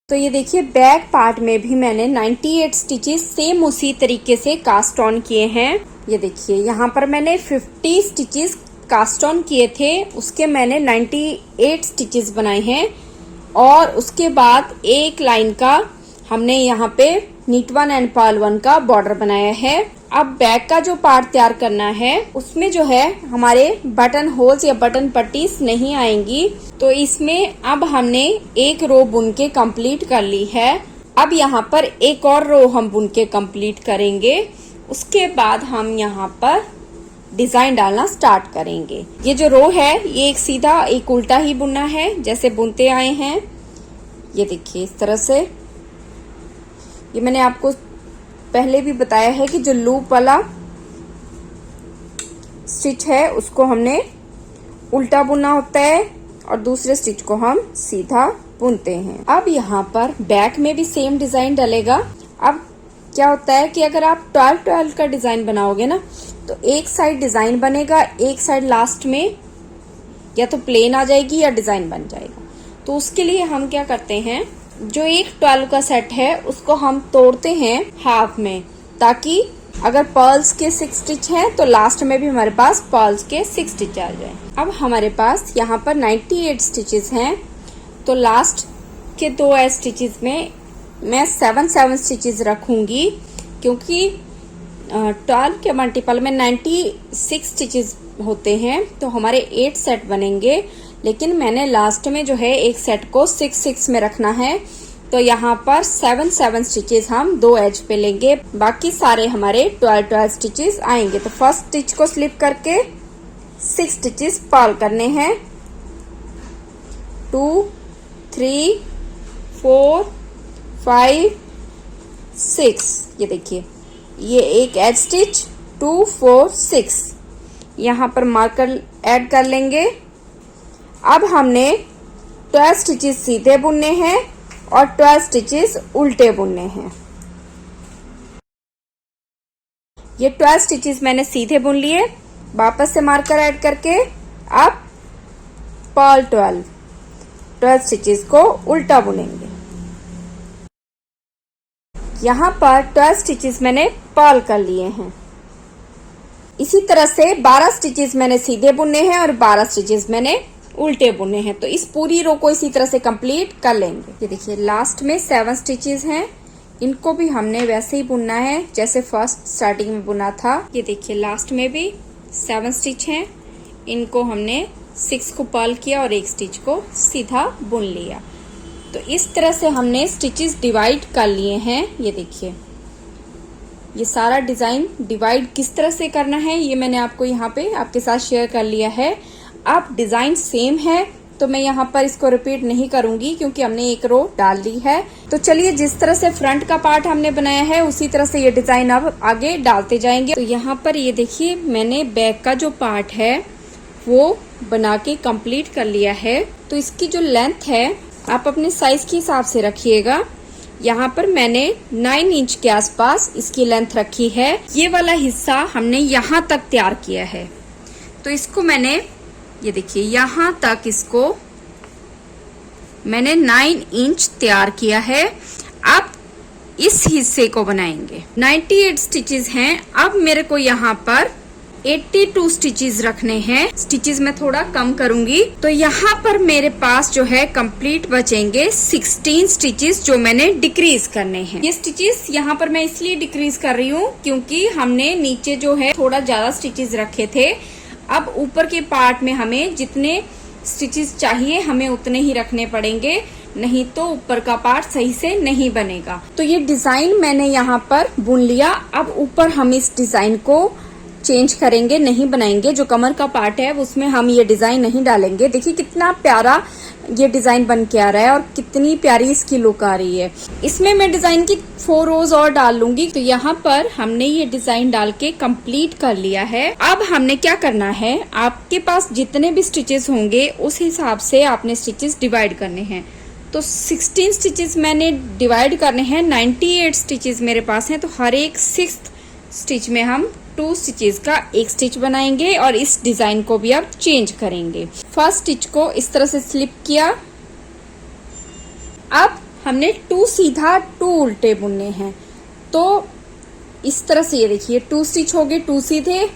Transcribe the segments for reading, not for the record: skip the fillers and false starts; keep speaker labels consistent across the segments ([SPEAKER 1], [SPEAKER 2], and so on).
[SPEAKER 1] तो ये देखिए बैक पार्ट में भी मैंने 98 स्टिचेस सेम उसी तरीके से कास्ट ऑन किए हैं। ये देखिए यहाँ पर मैंने 50 स्टिचेस कास्ट ऑन किए थे, उसके मैंने 98 स्टिचेस बनाए हैं और उसके बाद एक लाइन का हमने यहाँ पे knit one and purl one का बॉर्डर बनाया है। अब बैक का जो पार्ट तैयार करना है उसमें जो है हमारे बटन होल्स या बटन पट्टीज नहीं आएंगी, तो इसमें अब हमने एक रो बुन के कंप्लीट कर ली है। अब यहाँ पर एक और रो हम बुन के कंप्लीट करेंगे, उसके बाद हम यहाँ पर डिजाइन डालना स्टार्ट करेंगे। ये जो रो है ये एक सीधा एक उल्टा ही बुनना है जैसे बुनते आए हैं। ये देखिए इस तरह से, ये मैंने आपको पहले भी बताया है कि जो लूप वाला स्टिच है उसको हमने उल्टा बुनना होता है और दूसरे स्टिच को हम सीधा बुनते हैं। अब यहाँ पर बैक में भी सेम डिजाइन डलेगा। अब क्या होता है कि अगर आप 12-12 का डिजाइन बनाओगे ना तो एक साइड डिजाइन बनेगा, एक साइड लास्ट में या तो प्लेन आ जाएगी या डिजाइन बन जाएगा। तो उसके लिए हम क्या करते हैं, जो एक 12 का सेट है उसको हम तोड़ते हैं हाफ में, ताकि अगर पर्ल्स के 6 स्टिच हैं तो लास्ट में भी हमारे पास पर्ल्स के 6 स्टिच आ जाए। अब हमारे पास यहाँ पर 98 स्टिचेस हैं, तो लास्ट के 2 स्टिचेस में मैं 7 स्टिचेस रखूंगी, क्योंकि 12 के मल्टीपल में 96 स्टिचेस होते हैं तो हमारे 8 सेट बनेंगे। लेकिन मैंने लास्ट में जो है एक सेट को 6-6 में रखना है, तो यहाँ पर 7 स्टिचेस हम 2 एज पे लेंगे, बाकी सारे हमारे 12 स्टिचेस आएंगे। तो फर्स्ट स्टिच को स्लिप करके 6 स्टिचेस पर्ल करने हैं। 2 3 4 5 6। ये देखिए ये एक एज स्टिच 2 4 6 यहाँ पर मार्कर ऐड कर लेंगे। अब हमने 12 स्टिचेस सीधे बुनने हैं और 12 स्टिचेस उल्टे बुनने हैं। ये 12 स्टिचेस मैंने सीधे बुन लिए, वापस से मार्कर ऐड करके अब पर्ल 12 स्टिचेस को उल्टा बुनेंगे। यहाँ पर 12 स्टिचेस मैंने पर्ल कर लिए हैं। इसी तरह से 12 स्टिचेस मैंने सीधे बुनने हैं और 12 स्टिचेस मैंने उल्टे बुने हैं। तो इस पूरी रो को इसी तरह से कंप्लीट कर लेंगे। ये देखिए लास्ट में 7 स्टिचेस हैं, इनको भी हमने वैसे ही बुनना है जैसे फर्स्ट स्टार्टिंग में बुना था। ये देखिए लास्ट में भी 7 स्टिच हैं, इनको हमने 6 को पर्ल किया और एक स्टिच को सीधा बुन लिया। तो इस तरह से हमने स्टिचेस डिवाइड कर लिए हैं। ये देखिए ये सारा डिजाइन डिवाइड किस तरह से करना है ये मैंने आपको यहाँ पे आपके साथ शेयर कर लिया है। अब डिजाइन सेम है तो मैं यहाँ पर इसको रिपीट नहीं करूंगी, क्योंकि हमने एक रो डाल ली है। तो चलिए जिस तरह से फ्रंट का पार्ट हमने बनाया है उसी तरह से ये डिजाइन अब आगे डालते जाएंगे। तो यहाँ पर ये देखिए मैंने बैक का जो पार्ट है वो बना के कंप्लीट कर लिया है। तो इसकी जो लेंथ है आप अपने साइज के हिसाब से रखिएगा। यहाँ पर मैंने 9 इंच के आसपास इसकी लेंथ रखी है। ये वाला हिस्सा हमने यहाँ तक तैयार किया है, तो इसको मैंने ये देखिए यहाँ तक इसको मैंने 9 इंच तैयार किया है। अब इस हिस्से को बनाएंगे। 98 स्टिचेस हैं। अब मेरे को यहाँ पर 82 स्टिचेस रखने हैं। स्टिचेस मैं थोड़ा कम करूंगी, तो यहाँ पर मेरे पास जो है कंप्लीट बचेंगे 16 स्टिचेस जो मैंने डिक्रीज करने हैं। ये स्टिचेस यहाँ पर मैं इसलिए डिक्रीज कर रही हूँ क्योंकि हमने नीचे जो है थोड़ा ज्यादा स्टिचेस रखे थे। अब ऊपर के पार्ट में हमें जितने स्टिचेस चाहिए हमें उतने ही रखने पड़ेंगे, नहीं तो ऊपर का पार्ट सही से नहीं बनेगा। तो ये डिजाइन मैंने यहाँ पर बुन लिया। अब ऊपर हम इस डिजाइन को चेंज करेंगे, नहीं बनाएंगे। जो कमर का पार्ट है उसमें हम ये डिजाइन नहीं डालेंगे। देखिए कितना प्यारा ये डिजाइन बन के आ रहा है और कितनी प्यारी इसकी लुक आ रही है। इसमें मैं डिजाइन की 4 रोज और डाल लूंगी। तो यहाँ पर हमने ये डिजाइन डाल के कंप्लीट कर लिया है। अब हमने क्या करना है, आपके पास जितने भी स्टिचेस होंगे उस हिसाब से आपने स्टिचेस डिवाइड करने हैं। तो 16 स्टिचेस मैंने डिवाइड करने हैं। 98 स्टिचेस मेरे पास हैं, तो हर एक 6th स्टिच में हम 2 स्टिचेस का एक स्टिच बनाएंगे और इस डिजाइन को भी अब चेंज करेंगे। फर्स्ट स्टिच को इस तरह से स्लिप किया। अब हमने 2 सीधा 2 उल्टे बुनने हैं। तो इस तरह से ये देखिए 2 स्टिच हो गए, 2 सीधे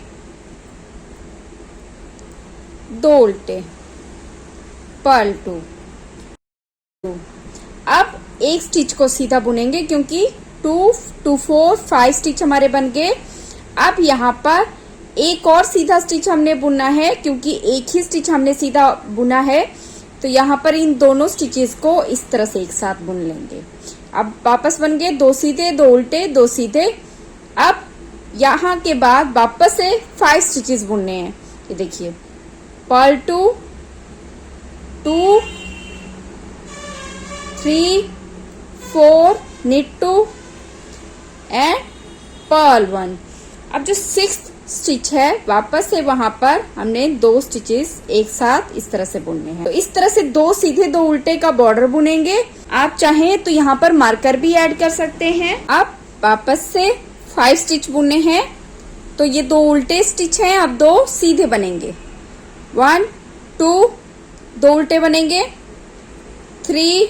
[SPEAKER 1] 2 उल्टे, पर्ल 2। अब एक स्टिच को सीधा बुनेंगे क्योंकि 2 2 4 5 स्टिच हमारे बन गए। अब यहाँ पर एक और सीधा स्टिच हमने बुनना है क्योंकि एक ही स्टिच हमने सीधा बुना है। तो यहाँ पर इन दोनों स्टिचेस को इस तरह से एक साथ बुन लेंगे। अब वापस बन गए 2 सीधे 2 उल्टे 2 सीधे। अब यहाँ के बाद वापस से 5 स्टिचेस बुनने हैं। ये देखिए पर्ल 2 2 3 4 knit 2 एंड पर्ल 1। अब जो 6th स्टिच है वापस से वहां पर हमने 2 स्टिचेस एक साथ इस तरह से बुनने हैं। तो इस तरह से 2 सीधे 2 उल्टे का बॉर्डर बुनेंगे। आप चाहें तो यहाँ पर मार्कर भी ऐड कर सकते हैं। अब वापस से 5 स्टिच बुनने हैं। तो ये 2 उल्टे स्टिच हैं, अब 2 सीधे बनेंगे। 1 2 2 उल्टे बनेंगे, 3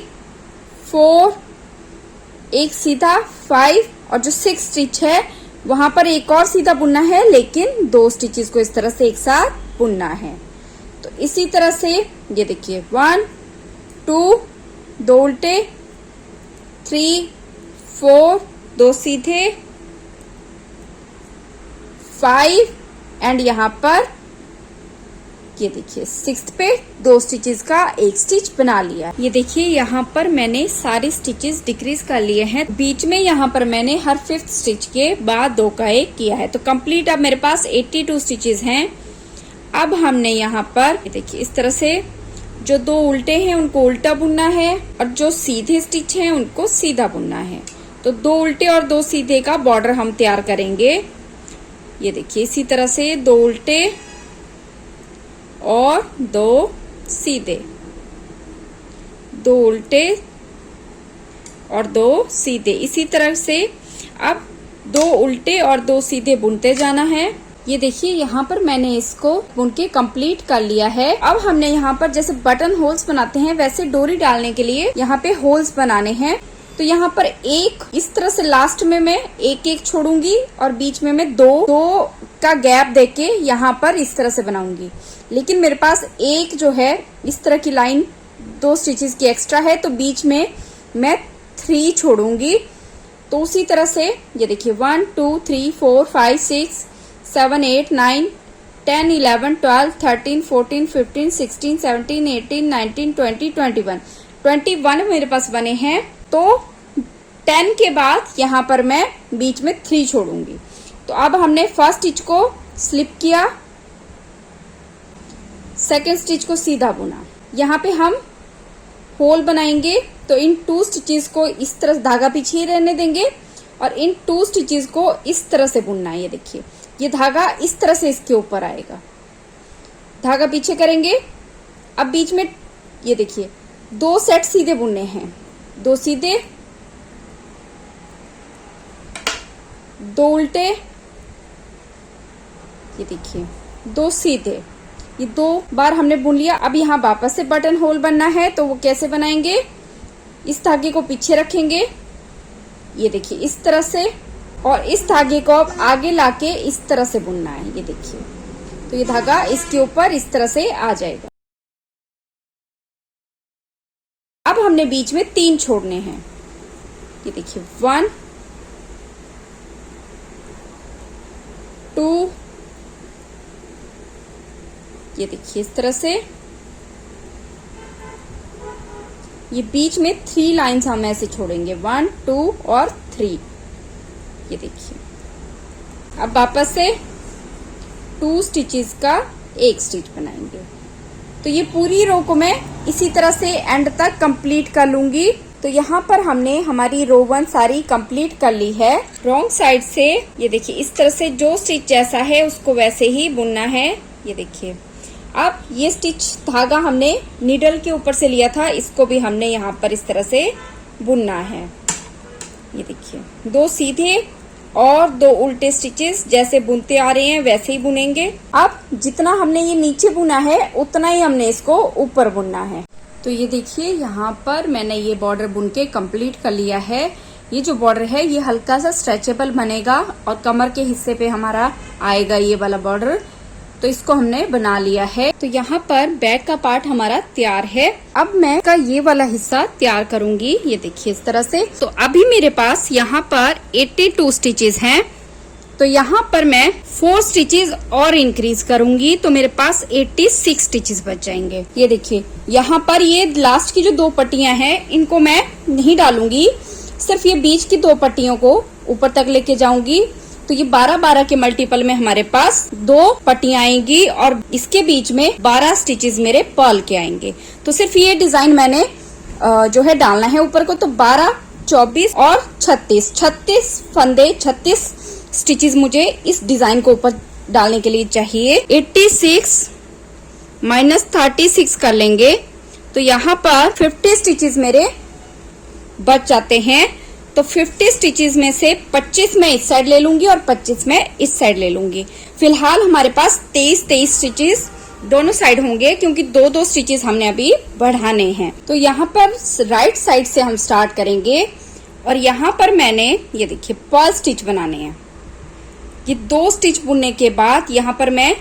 [SPEAKER 1] 4 एक सीधा 5 और जो 6 स्टिच है वहां पर एक और सीधा बुनना है, लेकिन 2 स्टिचेस को इस तरह से एक साथ बुनना है। तो इसी तरह से ये देखिए 1 2 2 उल्टे, 3 4 2 सीधे, 5 एंड यहाँ पर ये देखिए 6th पे 2 स्टिचेस का एक स्टिच बना लिया। ये देखिए यहाँ पर मैंने सारे स्टिचेस डिक्रीज कर लिए हैं। बीच में यहाँ पर मैंने हर 5th स्टिच के बाद 2 का 1 किया है। तो कंप्लीट अब मेरे पास 82 स्टिचेस हैं। अब हमने यहाँ पर ये देखिए इस तरह से जो 2 उल्टे हैं उनको उल्टा बुनना है और जो सीधे स्टिच हैं उनको सीधा बुनना है। तो 2 उल्टे और 2 सीधे का बॉर्डर हम तैयार करेंगे। ये देखिए इसी तरह से 2 उल्टे और 2 सीधे, 2 उल्टे और 2 सीधे। इसी तरह से अब 2 उल्टे और 2 सीधे बुनते जाना है। ये देखिए यहाँ पर मैंने इसको बुन के कंप्लीट कर लिया है। अब हमने यहाँ पर जैसे बटन होल्स बनाते हैं वैसे डोरी डालने के लिए यहाँ पे होल्स बनाने हैं। तो यहाँ पर एक इस तरह से लास्ट में मैं एक एक छोड़ूंगी और बीच में मैं 2 का गैप देके यहाँ पर इस तरह से बनाऊंगी। लेकिन मेरे पास एक जो है इस तरह की लाइन 2 स्टिचेस की एक्स्ट्रा है, तो बीच में मैं 3 छोड़ूंगी। तो उसी तरह से ये देखिए 1 2 3 4 5 6 7 8 9 10 11 12 13 14 15 16 17 18 19 20 21 21 मेरे पास बने हैं। तो 10 के बाद यहाँ पर मैं बीच में 3 छोड़ूंगी। तो अब हमने फर्स्ट स्टिच को स्लिप किया, सेकेंड स्टिच को सीधा बुना। यहाँ पे हम होल बनाएंगे। तो इन 2 स्टिचेस को इस तरह धागा पीछे ही रहने देंगे और इन 2 स्टिचेस को इस तरह से बुनना है। ये देखिए ये धागा इस तरह से इसके ऊपर आएगा, धागा पीछे करेंगे। अब बीच में ये देखिए 2 सेट सीधे बुनने हैं, 2 सीधे 2 उल्टे, ये देखिए 2 सीधे। ये 2 बार हमने बुन लिया। अब यहाँ वापस से बटन होल बनना है। तो वो कैसे बनाएंगे, इस धागे को पीछे रखेंगे, ये देखिए इस तरह से, और इस धागे को अब आगे लाके इस तरह से बुनना है। ये देखिए तो ये धागा इसके ऊपर इस तरह से आ जाएगा। अब हमने बीच में 3 छोड़ने हैं। ये देखिए 1 2, ये देखिए इस तरह से। ये बीच में 3 लाइंस हम ऐसे छोड़ेंगे, 1 2 और 3। ये देखिए अब वापस से 2 स्टिचेस का एक स्टिच बनाएंगे। तो ये पूरी रो को मैं इसी तरह से एंड तक कंप्लीट कर लूंगी। तो यहाँ पर हमने हमारी रो 1 सारी कंप्लीट कर ली है। रॉन्ग साइड से ये देखिए इस तरह से जो स्टिच जैसा है उसको वैसे ही बुनना है। ये देखिए अब ये स्टिच धागा हमने नीडल के ऊपर से लिया था, इसको भी हमने यहाँ पर इस तरह से बुनना है। ये देखिए 2 सीधे और 2 उल्टे स्टिचेस जैसे बुनते आ रहे हैं वैसे ही बुनेंगे। अब जितना हमने ये नीचे बुना है उतना ही हमने इसको ऊपर बुनना है। तो ये देखिए यहाँ पर मैंने ये बॉर्डर बुन के कंप्लीट कर लिया है। ये जो बॉर्डर है ये हल्का सा स्ट्रेचेबल बनेगा और कमर के हिस्से पे हमारा आएगा ये वाला बॉर्डर। तो इसको हमने बना लिया है। तो यहाँ पर बैक का पार्ट हमारा तैयार है। अब मैं का ये वाला हिस्सा तैयार करूंगी। ये देखिए इस तरह से। तो अभी मेरे पास यहाँ पर 82 स्टिचेस हैं। तो यहाँ पर मैं 4 स्टिचेस और इंक्रीज करूंगी तो मेरे पास 86 स्टिचेस बच जाएंगे। ये देखिए यहाँ पर ये लास्ट की जो 2 पट्टियां हैं इनको मैं नहीं डालूंगी, सिर्फ ये बीच की 2 पट्टियों को ऊपर तक लेके जाऊंगी। तो ये 12-12 के मल्टीपल में हमारे पास 2 पट्टियां आएंगी और इसके बीच में 12 स्टिचेस मेरे पर्ल के आएंगे। तो सिर्फ ये डिजाइन मैंने जो है डालना है ऊपर को। तो 12, 24 और 36 फंदे, 36 स्टिचेस मुझे इस डिजाइन को ऊपर डालने के लिए चाहिए। 86 माइनस 36 कर लेंगे तो यहाँ पर 50 स्टिचेस मेरे बच जाते हैं। तो 50 स्टिचेस में से 25 मैं इस साइड ले लूंगी और 25 मैं इस साइड ले लूंगी। फिलहाल हमारे पास 23 स्टिचेस दोनों साइड होंगे क्योंकि 2-2 स्टिचेस हमने अभी बढ़ाने हैं। तो यहाँ पर राइट साइड से हम स्टार्ट करेंगे और यहाँ पर मैंने ये देखिए पर्ल स्टिच बनाने हैं। ये 2 स्टिच बुनने के बाद यहाँ पर मैं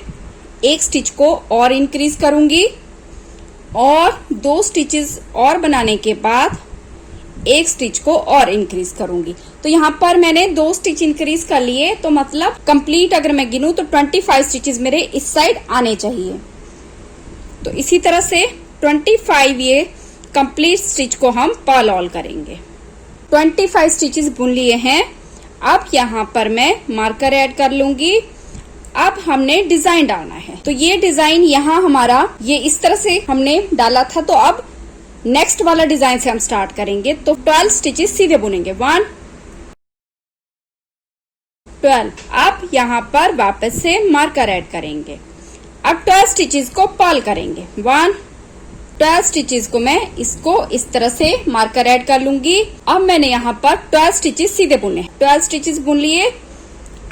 [SPEAKER 1] 1 स्टिच को और इंक्रीज करूंगी और 2 स्टिचेस और बनाने के बाद 1 स्टिच को और इंक्रीज करूंगी। तो यहाँ पर मैंने 2 स्टिच इंक्रीज कर लिए। तो मतलब कंप्लीट अगर मैं गिनूं तो 25 स्टिचेस मेरे इस साइड आने चाहिए। तो इसी तरह से 25 ये कंप्लीट स्टिच को हम पर्ल ऑल करेंगे। 25 स्टिचेस बुन लिए हैं। अब यहाँ पर मैं मार्कर ऐड कर लूंगी। अब हमने डिजाइन डालना है। तो ये डिजाइन यहाँ हमारा ये इस तरह से हमने डाला था। तो अब नेक्स्ट वाला डिजाइन से हम स्टार्ट करेंगे। तो 12 स्टिचेस सीधे बुनेंगे। 1, 12। अब यहाँ पर वापस से मार्कर ऐड करेंगे। अब 12 स्टिचेस को पर्ल करेंगे। 1, 12 स्टिचेस को मैं इसको इस तरह से मार्कर ऐड कर लूंगी। अब मैंने यहाँ पर 12 स्टिचेस सीधे बुने। 12 स्टिचेस बुन लिए।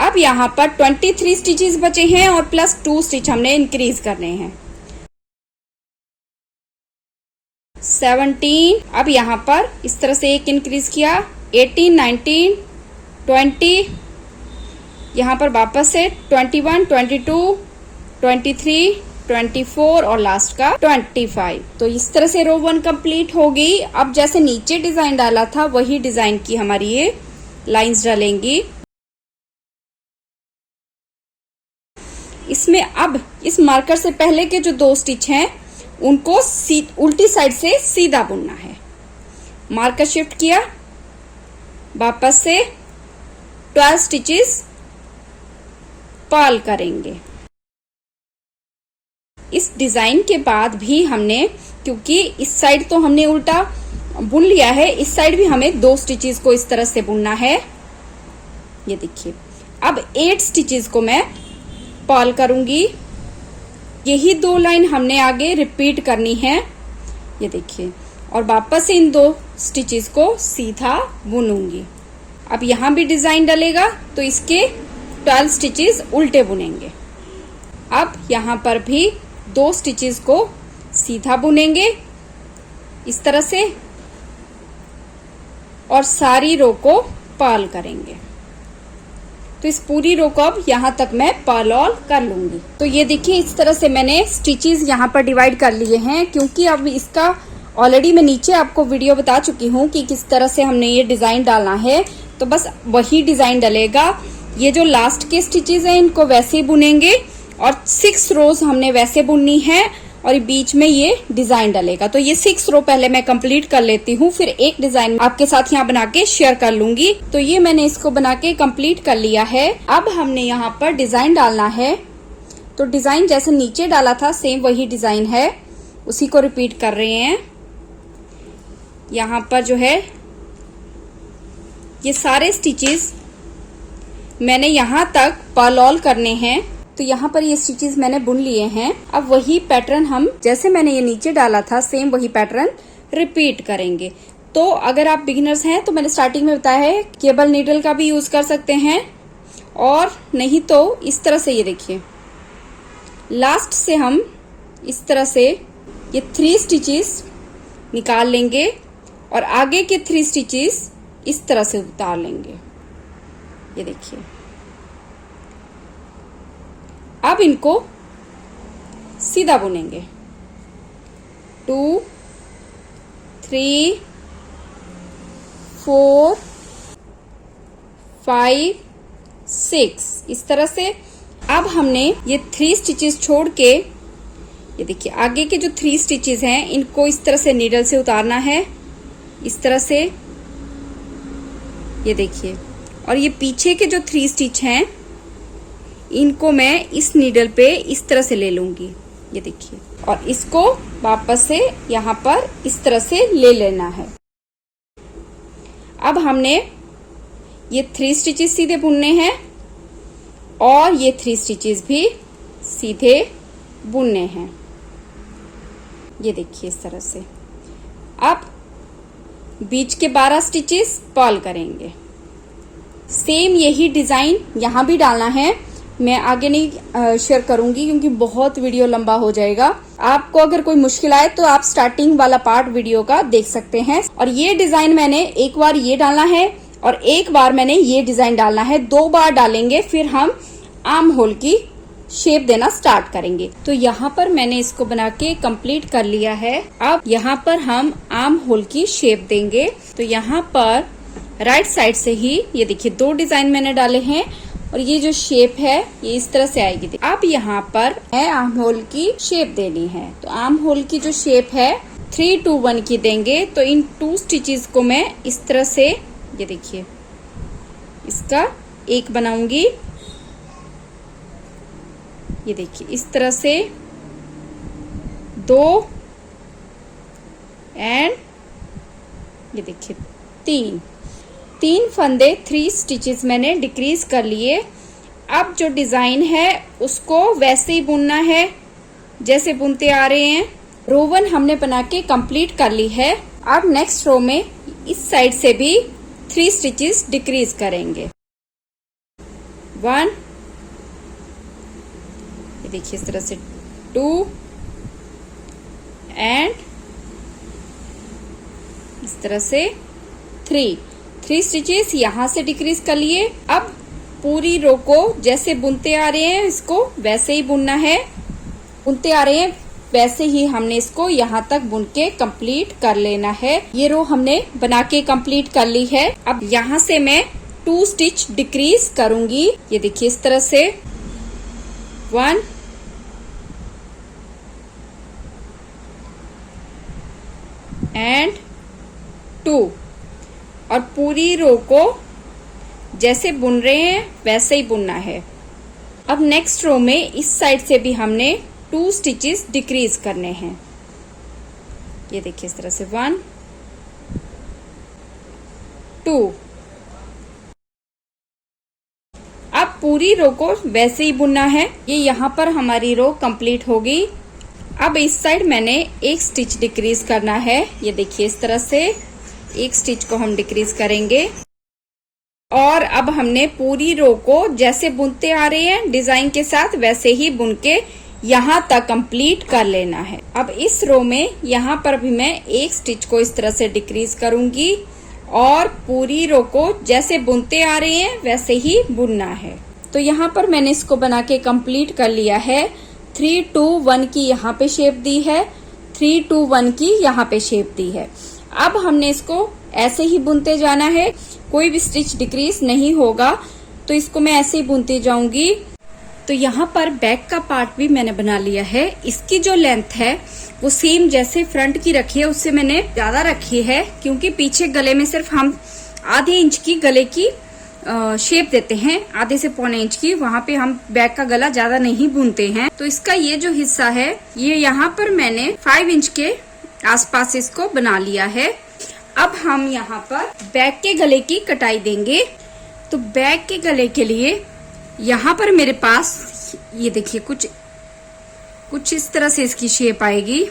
[SPEAKER 1] अब यहाँ पर 23 स्टिचेस बचे हैं और प्लस 2 स्टिच हमने इंक्रीज करने हैं। 17। अब यहाँ पर इस तरह से 1 इंक्रीज किया। 18, 19, 20। यहाँ पर वापस से 21, 22, 23, 24 और लास्ट का 25। तो इस तरह से रो 1 कंप्लीट हो गई। अब जैसे नीचे डिजाइन डाला था वही डिजाइन की हमारी ये लाइंस डालेंगी। इसमें अब इस मार्कर से पहले के जो 2 स्टिच हैं उनको उल्टी साइड से सीधा बुनना है। मार्कर शिफ्ट किया, वापस से 12 स्टिचेस पर्ल करेंगे। इस डिजाइन के बाद भी हमने, क्योंकि इस साइड तो हमने उल्टा बुन लिया है, इस साइड भी हमें 2 स्टिचेस को इस तरह से बुनना है। ये देखिए अब 8 स्टिचेस को मैं पर्ल करूंगी। यही 2 लाइन हमने आगे रिपीट करनी है। ये देखिए और वापस से इन 2 स्टिचेस को सीधा बुनूंगी। अब यहाँ भी डिजाइन डलेगा तो इसके 12 स्टिचेस उल्टे बुनेंगे। अब यहाँ पर भी 2 स्टिचेस को सीधा बुनेंगे इस तरह से और सारी रो को पर्ल करेंगे। तो इस पूरी रो को अब यहाँ तक मैं पर्ल ऑल कर लूंगी। तो ये देखिए इस तरह से मैंने स्टिचेस यहाँ पर डिवाइड कर लिए हैं, क्योंकि अब इसका ऑलरेडी मैं नीचे आपको वीडियो बता चुकी हूँ कि किस तरह से हमने ये डिजाइन डालना है। तो बस वही डिजाइन डलेगा। ये जो लास्ट के स्टिचेस हैं इनको वैसे ही बुनेंगे और 6 रोज हमने वैसे बुननी है और बीच में ये डिजाइन डलेगा। तो ये 6 रो पहले मैं कंप्लीट कर लेती हूँ, फिर एक डिजाइन आपके साथ यहाँ बना के शेयर कर लूंगी। तो ये मैंने इसको बना के कंप्लीट कर लिया है। अब हमने यहाँ पर डिजाइन डालना है। तो डिजाइन जैसे नीचे डाला था सेम वही डिजाइन है, उसी को रिपीट कर रहे हैं। यहाँ पर जो है ये सारे स्टिचेस मैंने यहाँ तक पर्ल ऑल करने हैं। तो यहाँ पर ये स्टिचेस मैंने बुन लिए हैं। अब वही पैटर्न हम जैसे मैंने ये नीचे डाला था सेम वही पैटर्न रिपीट करेंगे। तो अगर आप बिगिनर्स हैं तो मैंने स्टार्टिंग में बताया है केबल नीडल का भी यूज कर सकते हैं, और नहीं तो इस तरह से ये देखिए लास्ट से हम इस तरह से ये 3 स्टिचेस निकाल लेंगे और आगे के 3 स्टिचेस इस तरह से उतार लेंगे। ये देखिए, अब इनको सीधा बुनेंगे। 2 3 4 5 6 इस तरह से। अब हमने ये 3 स्टिचेस छोड़ के, ये देखिए आगे के जो 3 स्टिचेस हैं इनको इस तरह से नीडल से उतारना है, इस तरह से। ये देखिए, और ये पीछे के जो 3 स्टिच हैं इनको मैं इस नीडल पे इस तरह से ले लूंगी। ये देखिए, और इसको वापस से यहाँ पर इस तरह से ले लेना है। अब हमने ये 3 स्टिचेस सीधे बुनने हैं और ये 3 स्टिचेस भी सीधे बुनने हैं। ये देखिए इस तरह से। अब बीच के 12 स्टिचेस पर्ल करेंगे। सेम यही डिजाइन यहाँ भी डालना है। मैं आगे नहीं शेयर करूंगी क्योंकि बहुत वीडियो लंबा हो जाएगा। आपको अगर कोई मुश्किल आए तो आप स्टार्टिंग वाला पार्ट वीडियो का देख सकते हैं। और ये डिजाइन मैंने एक बार ये डालना है और एक बार मैंने ये डिजाइन डालना है, 2 बार डालेंगे, फिर हम आर्म होल की शेप देना स्टार्ट करेंगे। तो यहाँ पर मैंने इसको बना के कंप्लीट कर लिया है। अब यहाँ पर हम आर्म होल की शेप देंगे। तो यहाँ पर राइट साइड से ही ये देखिए 2 डिजाइन मैंने डाले हैं और ये जो शेप है ये इस तरह से आएगी। अब यहाँ पर है आर्म होल की शेप देनी है। तो आर्म होल की जो शेप है 3 2 1 की देंगे। तो इन 2 स्टिचेस को मैं इस तरह से, ये देखिए, इसका एक बनाऊंगी। ये देखिए इस तरह से 2 एंड ये देखिए 3 फंदे 3 स्टिचेस मैंने डिक्रीज कर लिए। अब जो डिजाइन है उसको वैसे ही बुनना है जैसे बुनते आ रहे हैं। रो 1 हमने बना के कंप्लीट कर ली है। अब नेक्स्ट रो में इस साइड से भी 3 स्टिचेस डिक्रीज करेंगे। 1, ये देखिए इस तरह से 2 एंड इस तरह से 3 स्टिचेस यहाँ से डिक्रीज कर लिए। अब पूरी रो को जैसे बुनते आ रहे हैं इसको वैसे ही बुनना है। बुनते आ रहे हैं वैसे ही हमने इसको यहाँ तक बुन के कंप्लीट कर लेना है। ये रो हमने बना के कंप्लीट कर ली है। अब यहाँ से मैं 2 स्टिच डिक्रीज करूंगी। ये देखिए इस तरह से 1 एंड 2 और पूरी रो को जैसे बुन रहे हैं वैसे ही बुनना है। अब नेक्स्ट रो में इस साइड से भी हमने 2 स्टिचेस डिक्रीज करने हैं। ये देखिए इस तरह से 1 2। अब पूरी रो को वैसे ही बुनना है। ये यहाँ पर हमारी रो कंप्लीट होगी। अब इस साइड मैंने 1 स्टिच डिक्रीज करना है। ये देखिए इस तरह से 1 स्टिच को हम डिक्रीज करेंगे और अब हमने पूरी रो को जैसे बुनते आ रहे हैं डिजाइन के साथ वैसे ही बुन के यहाँ तक कंप्लीट कर लेना है। अब इस रो में यहाँ पर भी मैं 1 स्टिच को इस तरह से डिक्रीज करूंगी और पूरी रो को जैसे बुनते आ रहे हैं वैसे ही बुनना है। तो यहाँ पर मैंने इसको बना के कंप्लीट कर लिया है। 3 2 1 की यहाँ पे शेप दी है, 3 2 1 की यहाँ पे शेप दी है। अब हमने इसको ऐसे ही बुनते जाना है, कोई भी स्टिच डिक्रीज नहीं होगा। तो इसको मैं ऐसे ही बुनती जाऊंगी। तो यहाँ पर बैक का पार्ट भी मैंने बना लिया है। इसकी जो लेंथ है वो सेम जैसे फ्रंट की रखी है उससे मैंने ज्यादा रखी है, क्योंकि पीछे गले में सिर्फ हम आधे इंच की गले की शेप देते हैं, आधे से पौने इंच की। वहां पे हम बैक का गला ज्यादा नहीं बुनते हैं। तो इसका ये जो हिस्सा है ये यहाँ पर मैंने 5 इंच के आसपास इसको बना लिया है। अब हम यहाँ पर बैक के गले की कटाई देंगे। तो बैक के गले के लिए यहाँ पर मेरे पास ये देखिए कुछ इस तरह से इसकी शेप आएगी।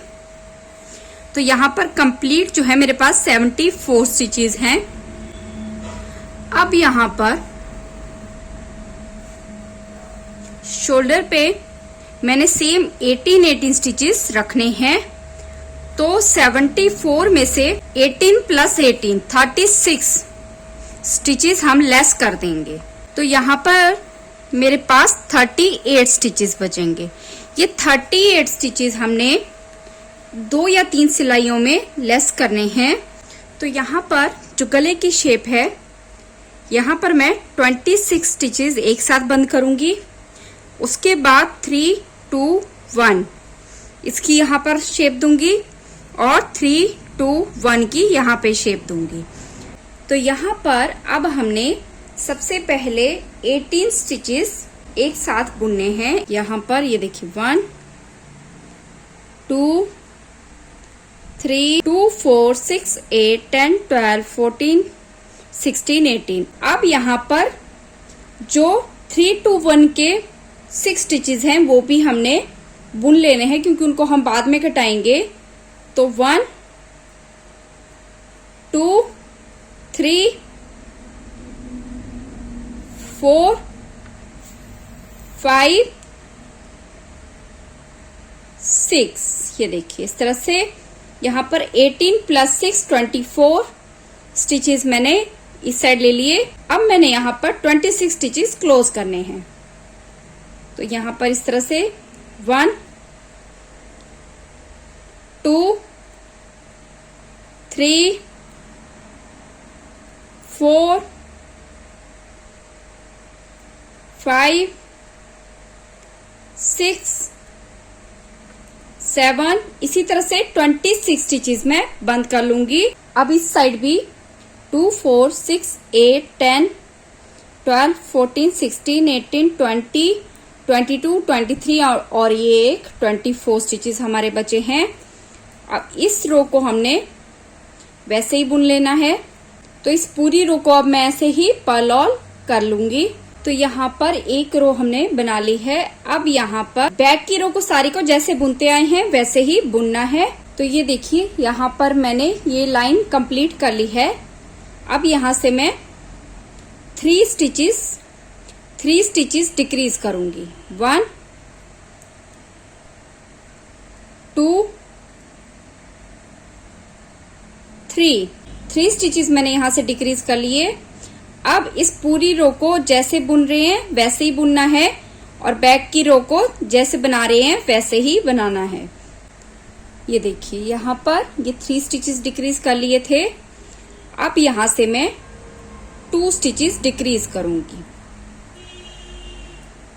[SPEAKER 1] तो यहाँ पर कंप्लीट जो है मेरे पास 74 स्टिचेस हैं। अब यहाँ पर शोल्डर पे मैंने सेम 18 स्टिचेस रखने हैं। तो 74 में से 18 प्लस 18 36 स्टिचेस हम लेस कर देंगे। तो यहाँ पर मेरे पास 38 स्टिचेस बचेंगे। ये 38 स्टिचेस हमने 2 या 3 सिलाइयों में लेस करने हैं। तो यहाँ पर जो गले की शेप है, यहाँ पर मैं 26 स्टिचेस एक साथ बंद करूंगी। उसके बाद 3 2 1 इसकी यहाँ पर शेप दूंगी और 3 2 1 की यहाँ पे शेप दूंगी। तो यहाँ पर अब हमने सबसे पहले 18 स्टिचेस एक साथ बुनने हैं। यहाँ पर ये देखिए 1 2 3 2 4 6 8 10 12 14 16 18। अब यहाँ पर जो 3 2 1 के 6 स्टिचेस हैं वो भी हमने बुन लेने हैं, क्योंकि उनको हम बाद में कटाएंगे। तो 1 2 3 4 5 6। ये देखिए इस तरह से यहाँ पर 18 प्लस 6 24 स्टिचेस मैंने इस साइड ले लिए। अब मैंने यहाँ पर 26 स्टिचेस क्लोज करने हैं। तो यहाँ पर इस तरह से 1 2 3 4 5 6 7। इसी तरह से 26 स्टिचेस मैं बंद कर लूंगी। अब इस साइड भी 2 4 6 8 10 12 14 16 18 20 22 23 और ये एक 24 स्टिचेस हमारे बचे हैं। अब इस रो को हमने वैसे ही बुन लेना है। तो इस पूरी रो को अब मैं ऐसे ही पर्ल ऑल कर लूंगी। तो यहाँ पर एक रो हमने बना ली है। अब यहाँ पर बैक की रो को सारी को जैसे बुनते आए हैं वैसे ही बुनना है। तो ये देखिए यहाँ पर मैंने ये लाइन कंप्लीट कर ली है। अब यहाँ से मैं 3 स्टिचेस डिक्रीज करूंगी। 1 2 3 स्टिचेस मैंने यहाँ से डिक्रीज कर लिए। अब इस पूरी रो को जैसे बुन रहे हैं वैसे ही बुनना है और बैक की रो को जैसे बना रहे हैं वैसे ही बनाना है। ये देखिए यहाँ पर ये 3 स्टिचेस डिक्रीज कर लिए थे। अब यहाँ से मैं 2 स्टिचेस डिक्रीज करूंगी।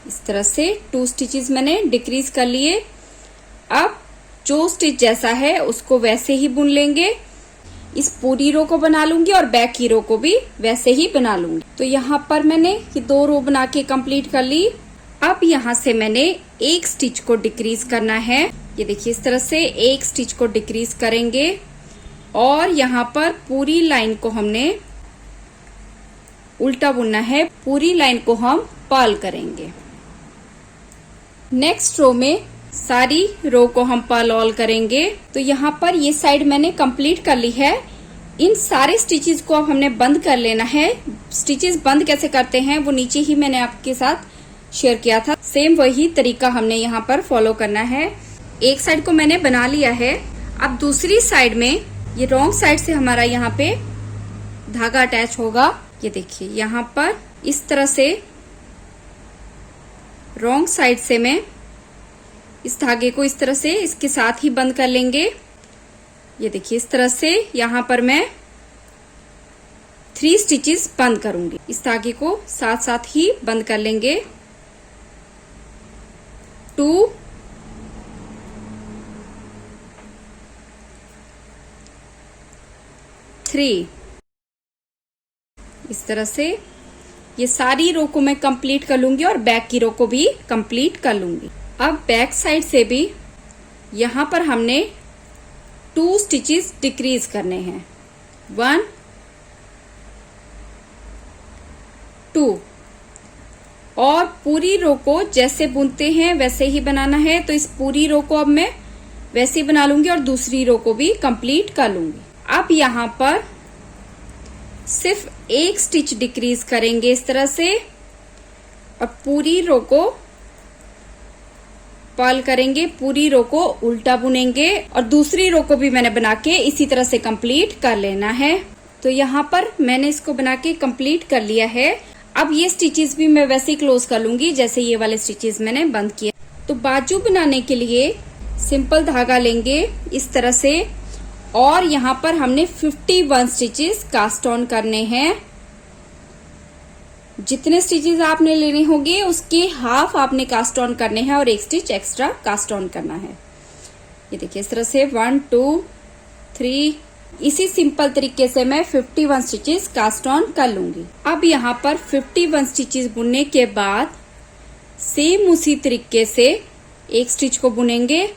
[SPEAKER 1] इस तरह से 2 स्टिचेस मैंने डिक्रीज कर लिए। अब जो स्टिच जैसा है उसको वैसे ही बुन लेंगे। इस पूरी रो को बना लूंगी और बैक की रो को भी वैसे ही बना लूंगी। तो यहाँ पर मैंने ये 2 रो बना के कंप्लीट कर ली। अब यहाँ से मैंने एक स्टिच को डिक्रीज करना है। ये देखिए इस तरह से एक स्टिच को डिक्रीज करेंगे और यहाँ पर पूरी लाइन को हमने उल्टा बुनना है। पूरी लाइन को हम पर्ल करेंगे। नेक्स्ट रो में सारी रो को हम पर्ल ऑल करेंगे। तो यहाँ पर ये साइड मैंने कंप्लीट कर ली है। इन सारे स्टिचेस को अब हमने बंद कर लेना है। स्टिचेस बंद कैसे करते हैं वो नीचे ही मैंने आपके साथ शेयर किया था। सेम वही तरीका हमने यहाँ पर फॉलो करना है। एक साइड को मैंने बना लिया है। अब दूसरी साइड में ये रॉन्ग साइड से हमारा यहाँ पे धागा अटैच होगा। ये देखिए यहाँ पर इस तरह से रॉन्ग साइड से मैं इस धागे को इस तरह से इसके साथ ही बंद कर लेंगे। ये देखिए इस तरह से यहाँ पर मैं 3 स्टिचेस बंद करूंगी। इस धागे को साथ साथ ही बंद कर लेंगे। 2 3 इस तरह से ये सारी रो को मैं कंप्लीट कर लूंगी और बैक की रो को भी कंप्लीट कर लूंगी। अब बैक साइड से भी यहाँ पर हमने 2 स्टिचेस डिक्रीज करने हैं। 1 2 और पूरी रो को जैसे बुनते हैं वैसे ही बनाना है। तो इस पूरी रो को अब मैं वैसे ही बना लूंगी और दूसरी रो को भी कंप्लीट कर लूंगी। अब यहाँ पर सिर्फ एक स्टिच डिक्रीज करेंगे इस तरह से और पूरी रो को पर्ल करेंगे, पूरी रो को उल्टा बुनेंगे और दूसरी रो को भी मैंने बना के इसी तरह से कंप्लीट कर लेना है। तो यहाँ पर मैंने इसको बना के कंप्लीट कर लिया है। अब ये स्टिचेस भी मैं वैसे ही क्लोज कर लूंगी जैसे ये वाले स्टिचेस मैंने बंद किए। तो बाजू बनाने के लिए सिंपल धागा लेंगे इस तरह से और यहाँ पर हमने 51 स्टिचेस कास्ट ऑन करने हैं। जितने स्टिचेस आपने लेने होंगे उसके हाफ आपने कास्ट ऑन करने हैं और एक स्टिच एक्स्ट्रा कास्ट ऑन करना है। ये देखिए इस तरह से 1 2 3 इसी सिंपल तरीके से मैं 51 स्टिचेस कास्ट ऑन कर लूंगी। अब यहाँ पर 51 स्टिचेस बुनने के बाद सेम उसी तरीके से एक स्टिच को बुनेंगे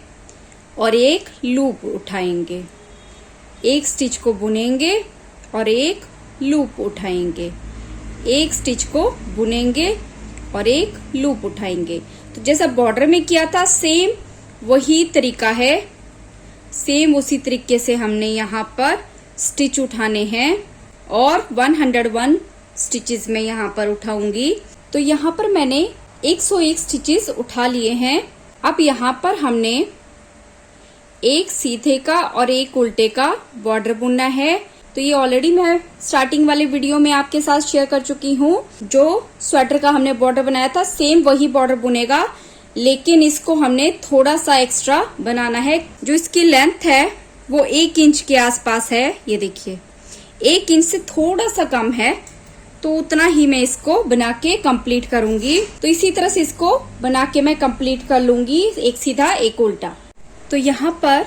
[SPEAKER 1] और एक लूप उठाएंगे, एक स्टिच को बुनेंगे और एक लूप उठाएंगे, एक स्टिच को बुनेंगे और एक लूप उठाएंगे। तो जैसा बॉर्डर में किया था सेम वही तरीका है, सेम उसी तरीके से हमने यहाँ पर स्टिच उठाने हैं और 101 स्टिचेस में यहाँ पर उठाऊंगी। तो यहाँ पर मैंने 101 स्टिचेस उठा लिए हैं। अब यहाँ पर हमने एक सीधे का और एक उल्टे का बॉर्डर बुनना है। तो ये ऑलरेडी मैं स्टार्टिंग वाले वीडियो में आपके साथ शेयर कर चुकी हूँ। जो स्वेटर का हमने बॉर्डर बनाया था सेम वही बॉर्डर बुनेगा, लेकिन इसको हमने थोड़ा सा एक्स्ट्रा बनाना है। जो इसकी लेंथ है वो 1 इंच के आसपास है। ये देखिए 1 इंच से थोड़ा सा कम है, तो उतना ही मैं इसको बना के कंप्लीट करूंगी। तो इसी तरह से इसको बना के मैं कंप्लीट कर लूंगी, एक सीधा एक उल्टा। तो यहाँ पर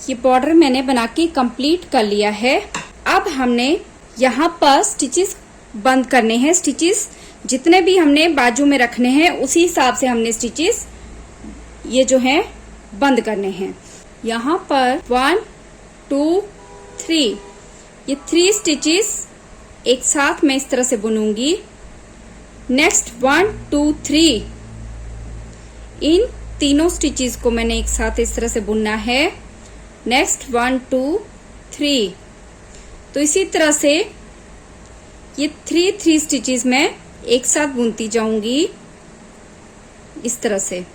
[SPEAKER 1] ये बॉर्डर मैंने बना के कंप्लीट कर लिया है। अब हमने यहाँ पर स्टिचेस बंद करने हैं। स्टिचेस जितने भी हमने बाजू में रखने हैं उसी हिसाब से हमने स्टिचेस ये जो है बंद करने हैं। यहाँ पर 1 2 3 ये 3 स्टिचेस एक साथ मैं इस तरह से बुनूंगी। नेक्स्ट 1 2 3 इन तीनों स्टिचेस को मैंने एक साथ इस तरह से बुनना है। नेक्स्ट 1 2 3। तो इसी तरह से ये 3 स्टिचेस मैं एक साथ बुनती जाऊंगी इस तरह से।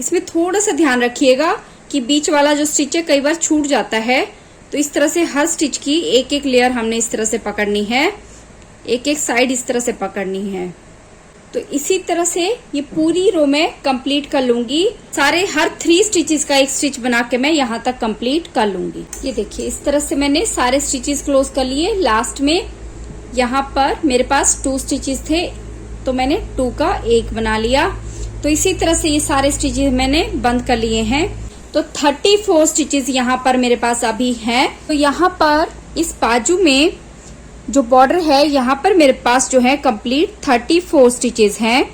[SPEAKER 1] इसमें थोड़ा सा ध्यान रखिएगा कि बीच वाला जो स्टिच है कई बार छूट जाता है। तो इस तरह से हर स्टिच की एक एक लेयर हमने इस तरह से पकड़नी है, एक एक साइड इस तरह से पकड़नी है। तो इसी तरह से ये पूरी रो में कंप्लीट कर लूंगी। सारे हर 3 स्टिचेस का एक स्टिच बना के मैं यहाँ तक कंप्लीट कर लूंगी। ये देखिए इस तरह से मैंने सारे स्टिचेस क्लोज कर लिए। लास्ट में यहाँ पर मेरे पास 2 स्टिचेस थे तो मैंने 2 का 1 बना लिया। तो इसी तरह से ये सारे स्टिचेस मैंने बंद कर लिए हैं। तो 34 स्टिचेस यहाँ पर मेरे पास अभी हैं। तो यहाँ पर इस बाजू में जो बॉर्डर है यहाँ पर मेरे पास जो है कंप्लीट 34 स्टिचेस हैं।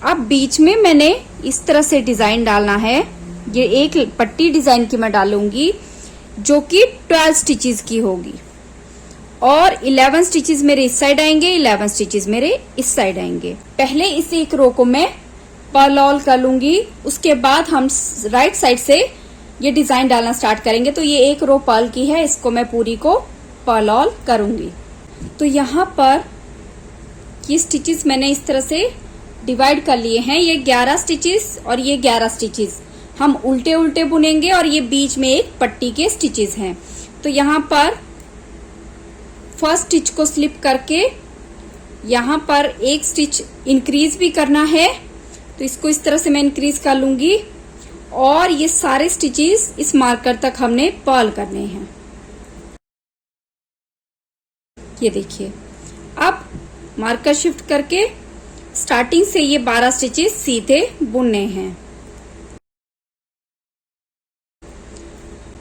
[SPEAKER 1] अब बीच में मैंने इस तरह से डिजाइन डालना है। ये एक पट्टी डिजाइन की मैं डालूंगी जो कि 12 स्टिचेस की होगी और 11 स्टिचेस मेरे इस साइड आएंगे, 11 स्टिचेस मेरे इस साइड आएंगे। पहले इस एक रो को मैं पर्ल ऑल कर लूंगी, उसके बाद हम राइट साइड से ये डिजाइन डालना स्टार्ट करेंगे। तो ये एक रो पर्ल की है, इसको मैं पूरी को पर्ल ऑल करूंगी। तो यहाँ पर ये स्टिचेस मैंने इस तरह से डिवाइड कर लिए हैं। ये 11 स्टिचेस और ये 11 स्टिचेस हम उल्टे उल्टे बुनेंगे और ये बीच में एक पट्टी के स्टिचेस हैं। तो यहाँ पर फर्स्ट स्टिच को स्लिप करके यहाँ पर एक स्टिच इंक्रीज भी करना है। तो इसको इस तरह से मैं इंक्रीज कर लूंगी और ये सारे स्टिचेस इस मार्कर तक हमने पर्ल करने हैं। ये देखिए अब मार्कर शिफ्ट करके स्टार्टिंग से ये 12 स्टिचेस सीधे बुनने हैं।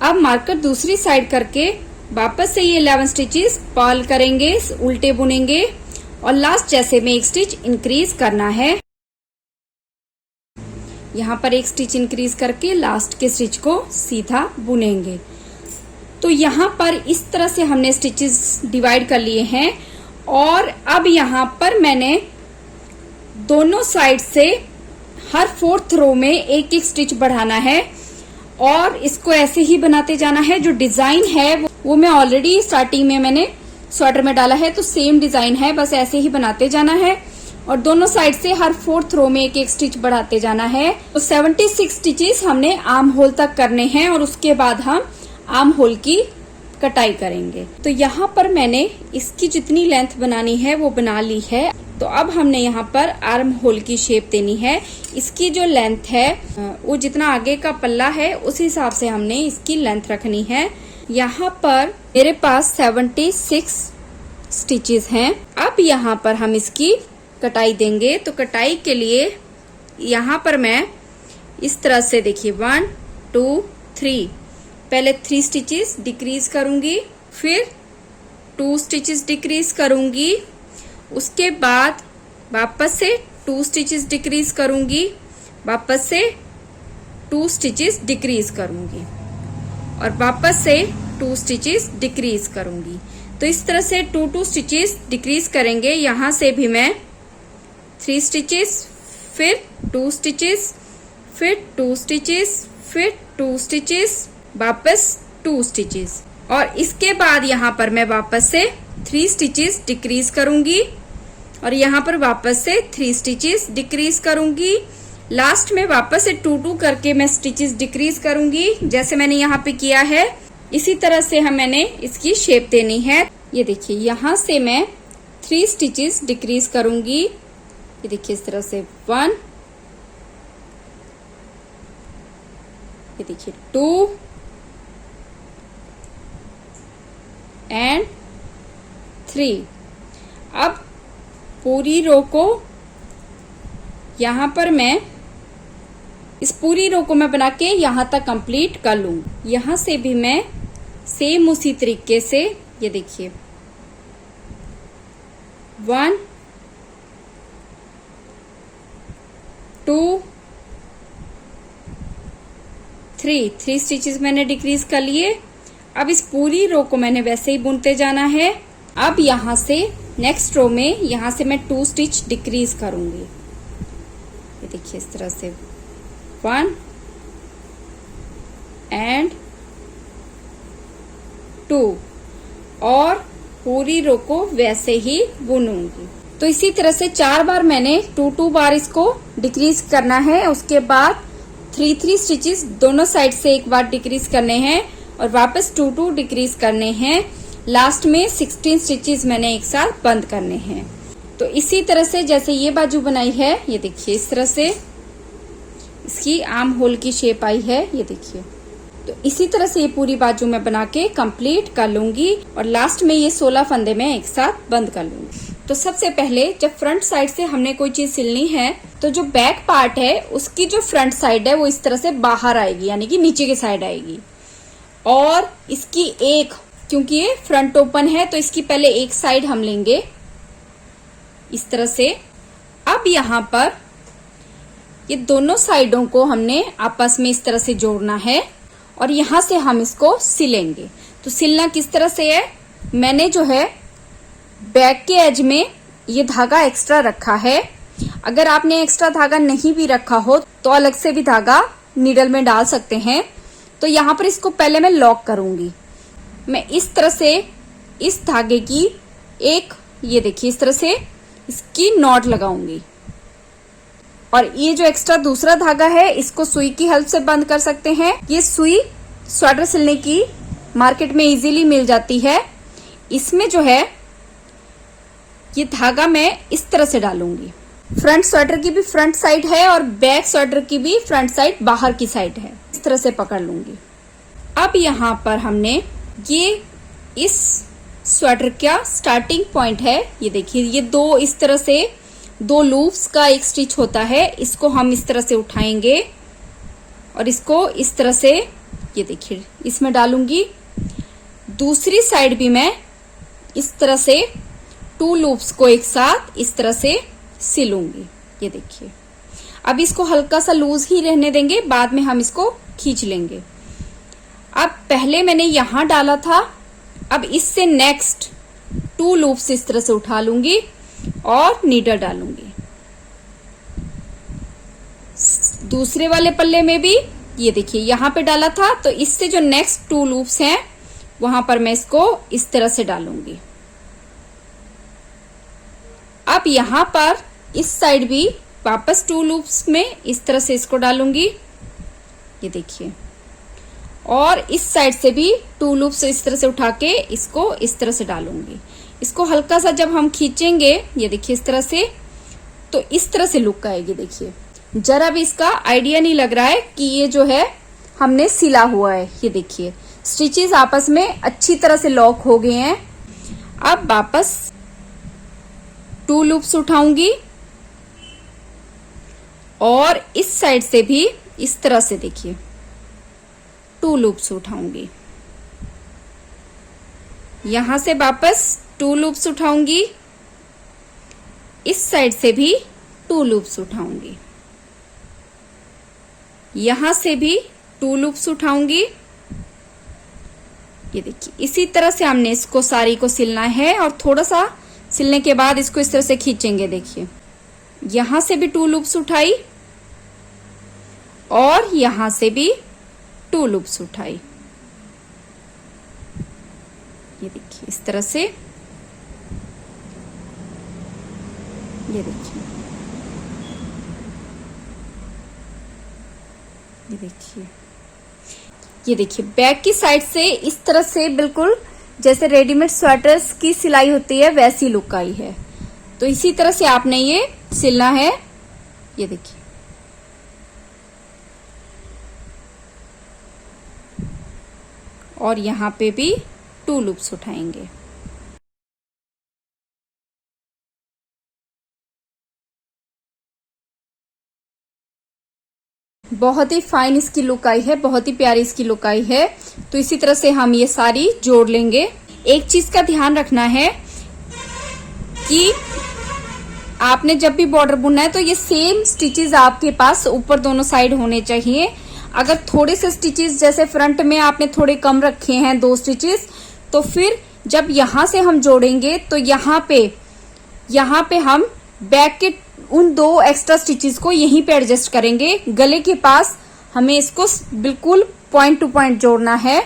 [SPEAKER 1] अब मार्कर दूसरी साइड करके वापस से ये 11 स्टिचेस पर्ल करेंगे, उल्टे बुनेंगे और लास्ट जैसे में एक स्टिच इंक्रीज करना है। यहाँ पर एक स्टिच इंक्रीज करके लास्ट के स्टिच को सीधा बुनेंगे। तो यहाँ पर इस तरह से हमने स्टिचेस डिवाइड कर लिए हैं और अब यहाँ पर मैंने दोनों साइड से हर 4th रो में एक एक स्टिच बढ़ाना है और इसको ऐसे ही बनाते जाना है। जो डिजाइन है वो मैं ऑलरेडी स्टार्टिंग में मैंने स्वेटर में डाला है, तो सेम डिजाइन है, बस ऐसे ही बनाते जाना है और दोनों साइड से हर 4th रो में एक एक स्टिच बढ़ाते जाना है। तो 76 स्टिचेस हमने आर्म होल तक करने हैं और उसके बाद हम आर्म होल की कटाई करेंगे। तो यहाँ पर मैंने इसकी जितनी लेंथ बनानी है वो बना ली है। तो अब हमने यहाँ पर आर्म होल की शेप देनी है। इसकी जो लेंथ है वो जितना आगे का पल्ला है उस हिसाब से हमने इसकी लेंथ रखनी है। यहाँ पर मेरे पास 76 स्टिचेस हैं। अब यहाँ पर हम इसकी कटाई देंगे। तो कटाई के लिए यहाँ पर मैं इस तरह से देखिए 1 2 3 पहले 3 स्टिचेस डिक्रीज करूंगी, फिर 2 स्टिचेस डिक्रीज करूंगी, उसके बाद वापस से 2 स्टिचेस डिक्रीज करूंगी, वापस से 2 स्टिचेस डिक्रीज करूंगी और वापस से 2 स्टिचेस डिक्रीज करूंगी। तो इस तरह से 2 स्टिचेस डिक्रीज करेंगे। यहाँ से भी मैं 3 स्टिचेस, फिर 2 स्टिचेस, फिर 2 स्टिचेस, फिर 2 स्टिचेस, वापस 2 स्टिचेस और इसके बाद यहाँ पर मैं वापस से 3 स्टिचेस डिक्रीज करूंगी और यहाँ पर वापस से 3 स्टिचेस डिक्रीज करूंगी। लास्ट में वापस से 2 करके मैं स्टिचेस डिक्रीज करूंगी जैसे मैंने यहाँ पे किया है। इसी तरह से मैंने इसकी शेप देनी है। ये देखिए यहाँ से मैं 3 स्टिचेस डिक्रीज करूंगी। ये देखिए इस तरह से 1, ये देखिए 2 एंड 3। अब पूरी रो को यहाँ पर मैं इस पूरी रो को मैं बना के यहाँ तक कंप्लीट कर लूंगी। यहाँ से भी मैं सेम उसी तरीके से ये देखिए 1 2 3 स्टिचेस मैंने डिक्रीज कर लिए। अब इस पूरी रो को मैंने वैसे ही बुनते जाना है। अब यहाँ से नेक्स्ट रो में यहाँ से मैं 2 स्टिच डिक्रीज करूंगी। ये देखिए इस तरह से 1 एंड 2 और पूरी रो को वैसे ही बुनूंगी। तो इसी तरह से 4 बार मैंने 2 बार इसको डिक्रीज करना है। उसके बाद 3 स्टिचेस दोनों साइड से एक बार डिक्रीज करने हैं और वापस 2 डिक्रीज करने हैं। लास्ट में 16 स्टिचेस मैंने एक साथ बंद करने हैं। तो इसी तरह से जैसे ये बाजू बनाई है, ये देखिए इस तरह से इसकी आर्म होल की शेप आई है। ये देखिए तो इसी तरह से ये पूरी बाजू में बना के कंप्लीट कर लूंगी और लास्ट में ये 16 फंदे में एक साथ बंद कर लूंगी। तो सबसे पहले जब फ्रंट साइड से हमने कोई चीज सिलनी है तो जो बैक पार्ट है उसकी जो फ्रंट साइड है वो इस तरह से बाहर आएगी, यानी कि नीचे की साइड आएगी। और इसकी एक, क्योंकि ये फ्रंट ओपन है तो इसकी पहले एक साइड हम लेंगे इस तरह से। अब यहाँ पर ये दोनों साइडों को हमने आपस में इस तरह से जोड़ना है और यहाँ से हम इसको सिलेंगे। तो सिलना किस तरह से है, मैंने जो है बैक के एज में ये धागा एक्स्ट्रा रखा है। अगर आपने एक्स्ट्रा धागा नहीं भी रखा हो तो अलग से भी धागा नीडल में डाल सकते हैं। तो यहाँ पर इसको पहले मैं लॉक करूंगी। मैं इस तरह से इस धागे की एक, ये देखिए इस तरह से इसकी नॉट लगाऊंगी और ये जो एक्स्ट्रा दूसरा धागा है इसको सुई की हेल्प से बंद कर सकते हैं। ये सुई स्वेटर सिलने की मार्केट में इजीली मिल जाती है। इसमें जो है ये धागा मैं इस तरह से डालूंगी। फ्रंट स्वेटर की भी फ्रंट साइड है और बैक स्वेटर की भी फ्रंट साइड बाहर की साइड है। इस तरह से पकड़ लूंगी। अब यहाँ पर हमने ये इस स्वेटर का स्टार्टिंग पॉइंट है, ये देखिए ये दो इस तरह से 2 लूप्स का एक स्टिच होता है। इसको हम इस तरह से उठाएंगे और इसको इस तरह से ये देखिए इसमें डालूंगी। दूसरी साइड भी मैं इस तरह से 2 लूप्स को एक साथ इस तरह से सिलूंगी। ये देखिए अब इसको हल्का सा लूज ही रहने देंगे, बाद में हम इसको खींच लेंगे। अब पहले मैंने यहां डाला था, अब इससे नेक्स्ट 2 लूप्स इस तरह से उठा लूंगी और नीडल डालूंगी। दूसरे वाले पल्ले में भी ये देखिए यहां पे डाला था, तो इससे जो नेक्स्ट 2 लूप्स हैं वहां पर मैं इसको इस तरह से डालूंगी। अब यहां पर इस साइड भी वापस 2 लूप्स में इस तरह से इसको डालूंगी, ये देखिए। और इस साइड से भी 2 लूप्स इस तरह से उठा के इसको इस तरह से डालूंगी। इसको हल्का सा जब हम खींचेंगे, ये देखिए इस तरह से, तो इस तरह से लुक आएगी। देखिए जरा भी इसका आइडिया नहीं लग रहा है कि ये जो है हमने सिला हुआ है। ये देखिए स्टिचेस आपस में अच्छी तरह से लॉक हो गए हैं। अब वापस 2 लूप्स उठाऊंगी और इस साइड से भी इस तरह से देखिए 2 लूप्स उठाऊंगी। यहां से वापस 2 लूप्स उठाऊंगी, इस साइड से भी 2 लूप्स उठाऊंगी, यहां से भी 2 लूप्स उठाऊंगी। ये देखिए इसी तरह से हमने इसको सारी को सिलना है और थोड़ा सा सिलने के बाद इसको इस तरह से खींचेंगे। देखिए यहां से भी 2 लूप्स उठाई और यहां से भी 2 लूप्स उठाई। ये देखिए इस तरह से, ये देखिए, ये देखिए, ये देखिए बैक की साइड से इस तरह से बिल्कुल जैसे रेडीमेड स्वेटर्स की सिलाई होती है वैसी लुक आई है। तो इसी तरह से आपने ये सिलना है। ये देखिए और यहां पे भी 2 लूप्स उठाएंगे। बहुत ही फाइन इसकी लुक आई है, बहुत ही प्यारी इसकी लुक आई है। तो इसी तरह से हम ये सारी जोड़ लेंगे। एक चीज का ध्यान रखना है कि आपने जब भी बॉर्डर बुनना है तो ये सेम स्टिचेस आपके पास ऊपर दोनों साइड होने चाहिए। अगर थोड़े से स्टिचेस जैसे फ्रंट में आपने थोड़े कम रखे हैं 2 स्टिचेस, तो फिर जब यहां से हम जोड़ेंगे तो यहाँ पे हम बैक के उन 2 एक्स्ट्रा स्टिचेस को यहीं पे एडजस्ट करेंगे। गले के पास हमें इसको बिल्कुल पॉइंट टू पॉइंट जोड़ना है।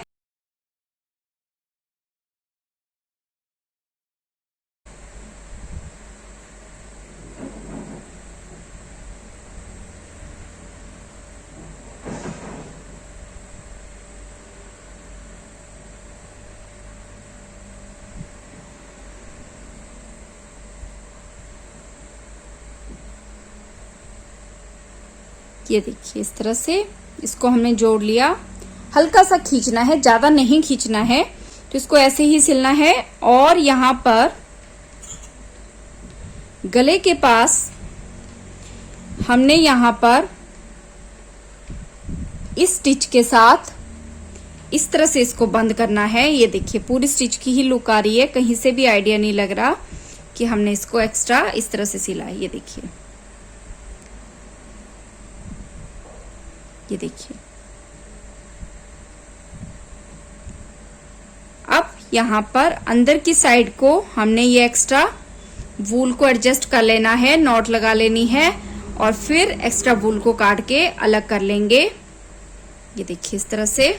[SPEAKER 1] ये देखिए इस तरह से इसको हमने जोड़ लिया। हल्का सा खींचना है, ज्यादा नहीं खींचना है। तो इसको ऐसे ही सिलना है और यहाँ पर गले के पास हमने यहाँ पर इस स्टिच के साथ इस तरह से इसको बंद करना है। ये देखिए पूरी स्टिच की ही लुक आ रही है, कहीं से भी आइडिया नहीं लग रहा कि हमने इसको एक्स्ट्रा इस तरह से सिला है। ये देखिए, ये देखिए। अब यहाँ पर अंदर की साइड को हमने ये एक्स्ट्रा वूल को एडजस्ट कर लेना है, नॉट लगा लेनी है और फिर एक्स्ट्रा वूल को काट के अलग कर लेंगे। ये देखिए इस तरह से।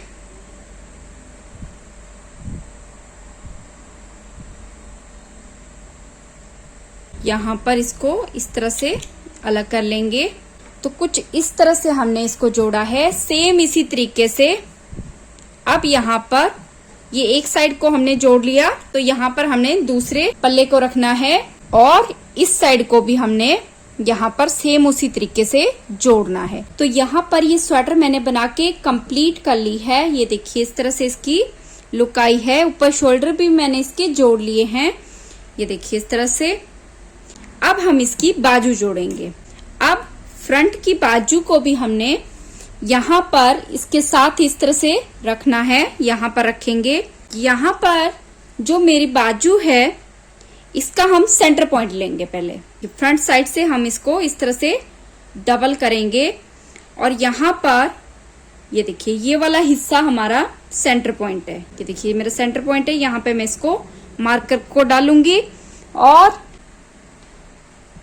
[SPEAKER 1] यहाँ पर इसको इस तरह से अलग कर लेंगे। तो कुछ इस तरह से हमने इसको जोड़ा है। सेम इसी तरीके से अब यहाँ पर ये एक साइड को हमने जोड़ लिया, तो यहाँ पर हमने दूसरे पल्ले को रखना है और इस साइड को भी हमने यहाँ पर सेम उसी तरीके से जोड़ना है। तो यहाँ पर ये स्वेटर मैंने बना के कंप्लीट कर ली है। ये देखिए इस तरह से इसकी लुक आई है। ऊपर शोल्डर भी मैंने इसके जोड़ लिए हैं। ये देखिए इस तरह से। अब हम इसकी बाजू जोड़ेंगे। अब फ्रंट की बाजू को भी हमने यहाँ पर इसके साथ इस तरह से रखना है। यहाँ पर रखेंगे। यहाँ पर जो मेरी बाजू है इसका हम सेंटर पॉइंट लेंगे। पहले फ्रंट साइड से हम इसको इस तरह से डबल करेंगे और यहाँ पर ये देखिए ये वाला हिस्सा हमारा सेंटर पॉइंट है। ये देखिए मेरा सेंटर पॉइंट है। यहाँ पे मैं इसको मार्कर को डालूंगी और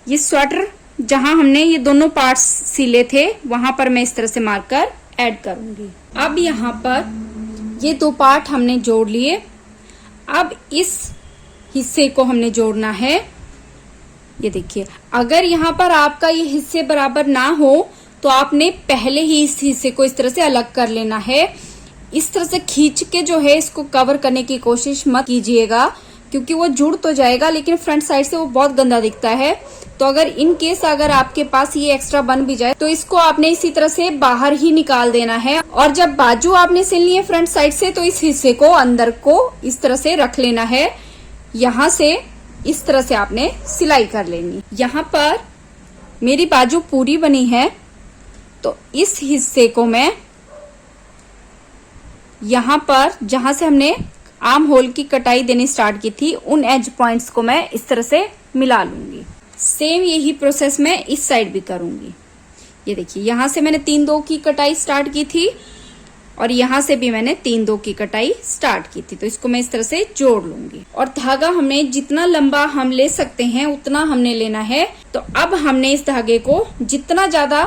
[SPEAKER 1] ये स्वेटर जहां हमने ये दोनों पार्ट्स सिले थे वहां पर मैं इस तरह से मार्कर ऐड करूंगी। अब यहाँ पर ये 2 पार्ट हमने जोड़ लिए। अब इस हिस्से को हमने जोड़ना है। ये देखिए, अगर यहाँ पर आपका ये हिस्से बराबर ना हो तो आपने पहले ही इस हिस्से को इस तरह से अलग कर लेना है। इस तरह से खींच के जो है इसको कवर करने की कोशिश मत कीजिएगा, क्योंकि वो जुड़ तो जाएगा लेकिन फ्रंट साइड से वो बहुत गंदा दिखता है। तो अगर इन केस अगर आपके पास ये एक्स्ट्रा बन भी जाए तो इसको आपने इसी तरह से बाहर ही निकाल देना है। और जब बाजू आपने सिलनी है फ्रंट साइड से तो इस हिस्से को अंदर को इस तरह से रख लेना है। यहाँ से इस तरह से आपने सिलाई कर लेनी। यहाँ पर मेरी बाजू पूरी बनी है तो इस हिस्से को मैं यहाँ पर जहां से हमने आर्म होल की कटाई देनी स्टार्ट की थी उन एज पॉइंट्स को मैं इस तरह से मिला लूंगी। सेम यही प्रोसेस मैं इस साइड भी करूंगी। ये देखिए, यहां से मैंने 3-2 की कटाई स्टार्ट की थी और यहां से भी मैंने 3-2 की कटाई स्टार्ट की थी। तो इसको मैं इस तरह से जोड़ लूंगी और धागा हमने जितना लंबा हम ले सकते हैं उतना हमने लेना है। तो अब हमने इस धागे को जितना ज्यादा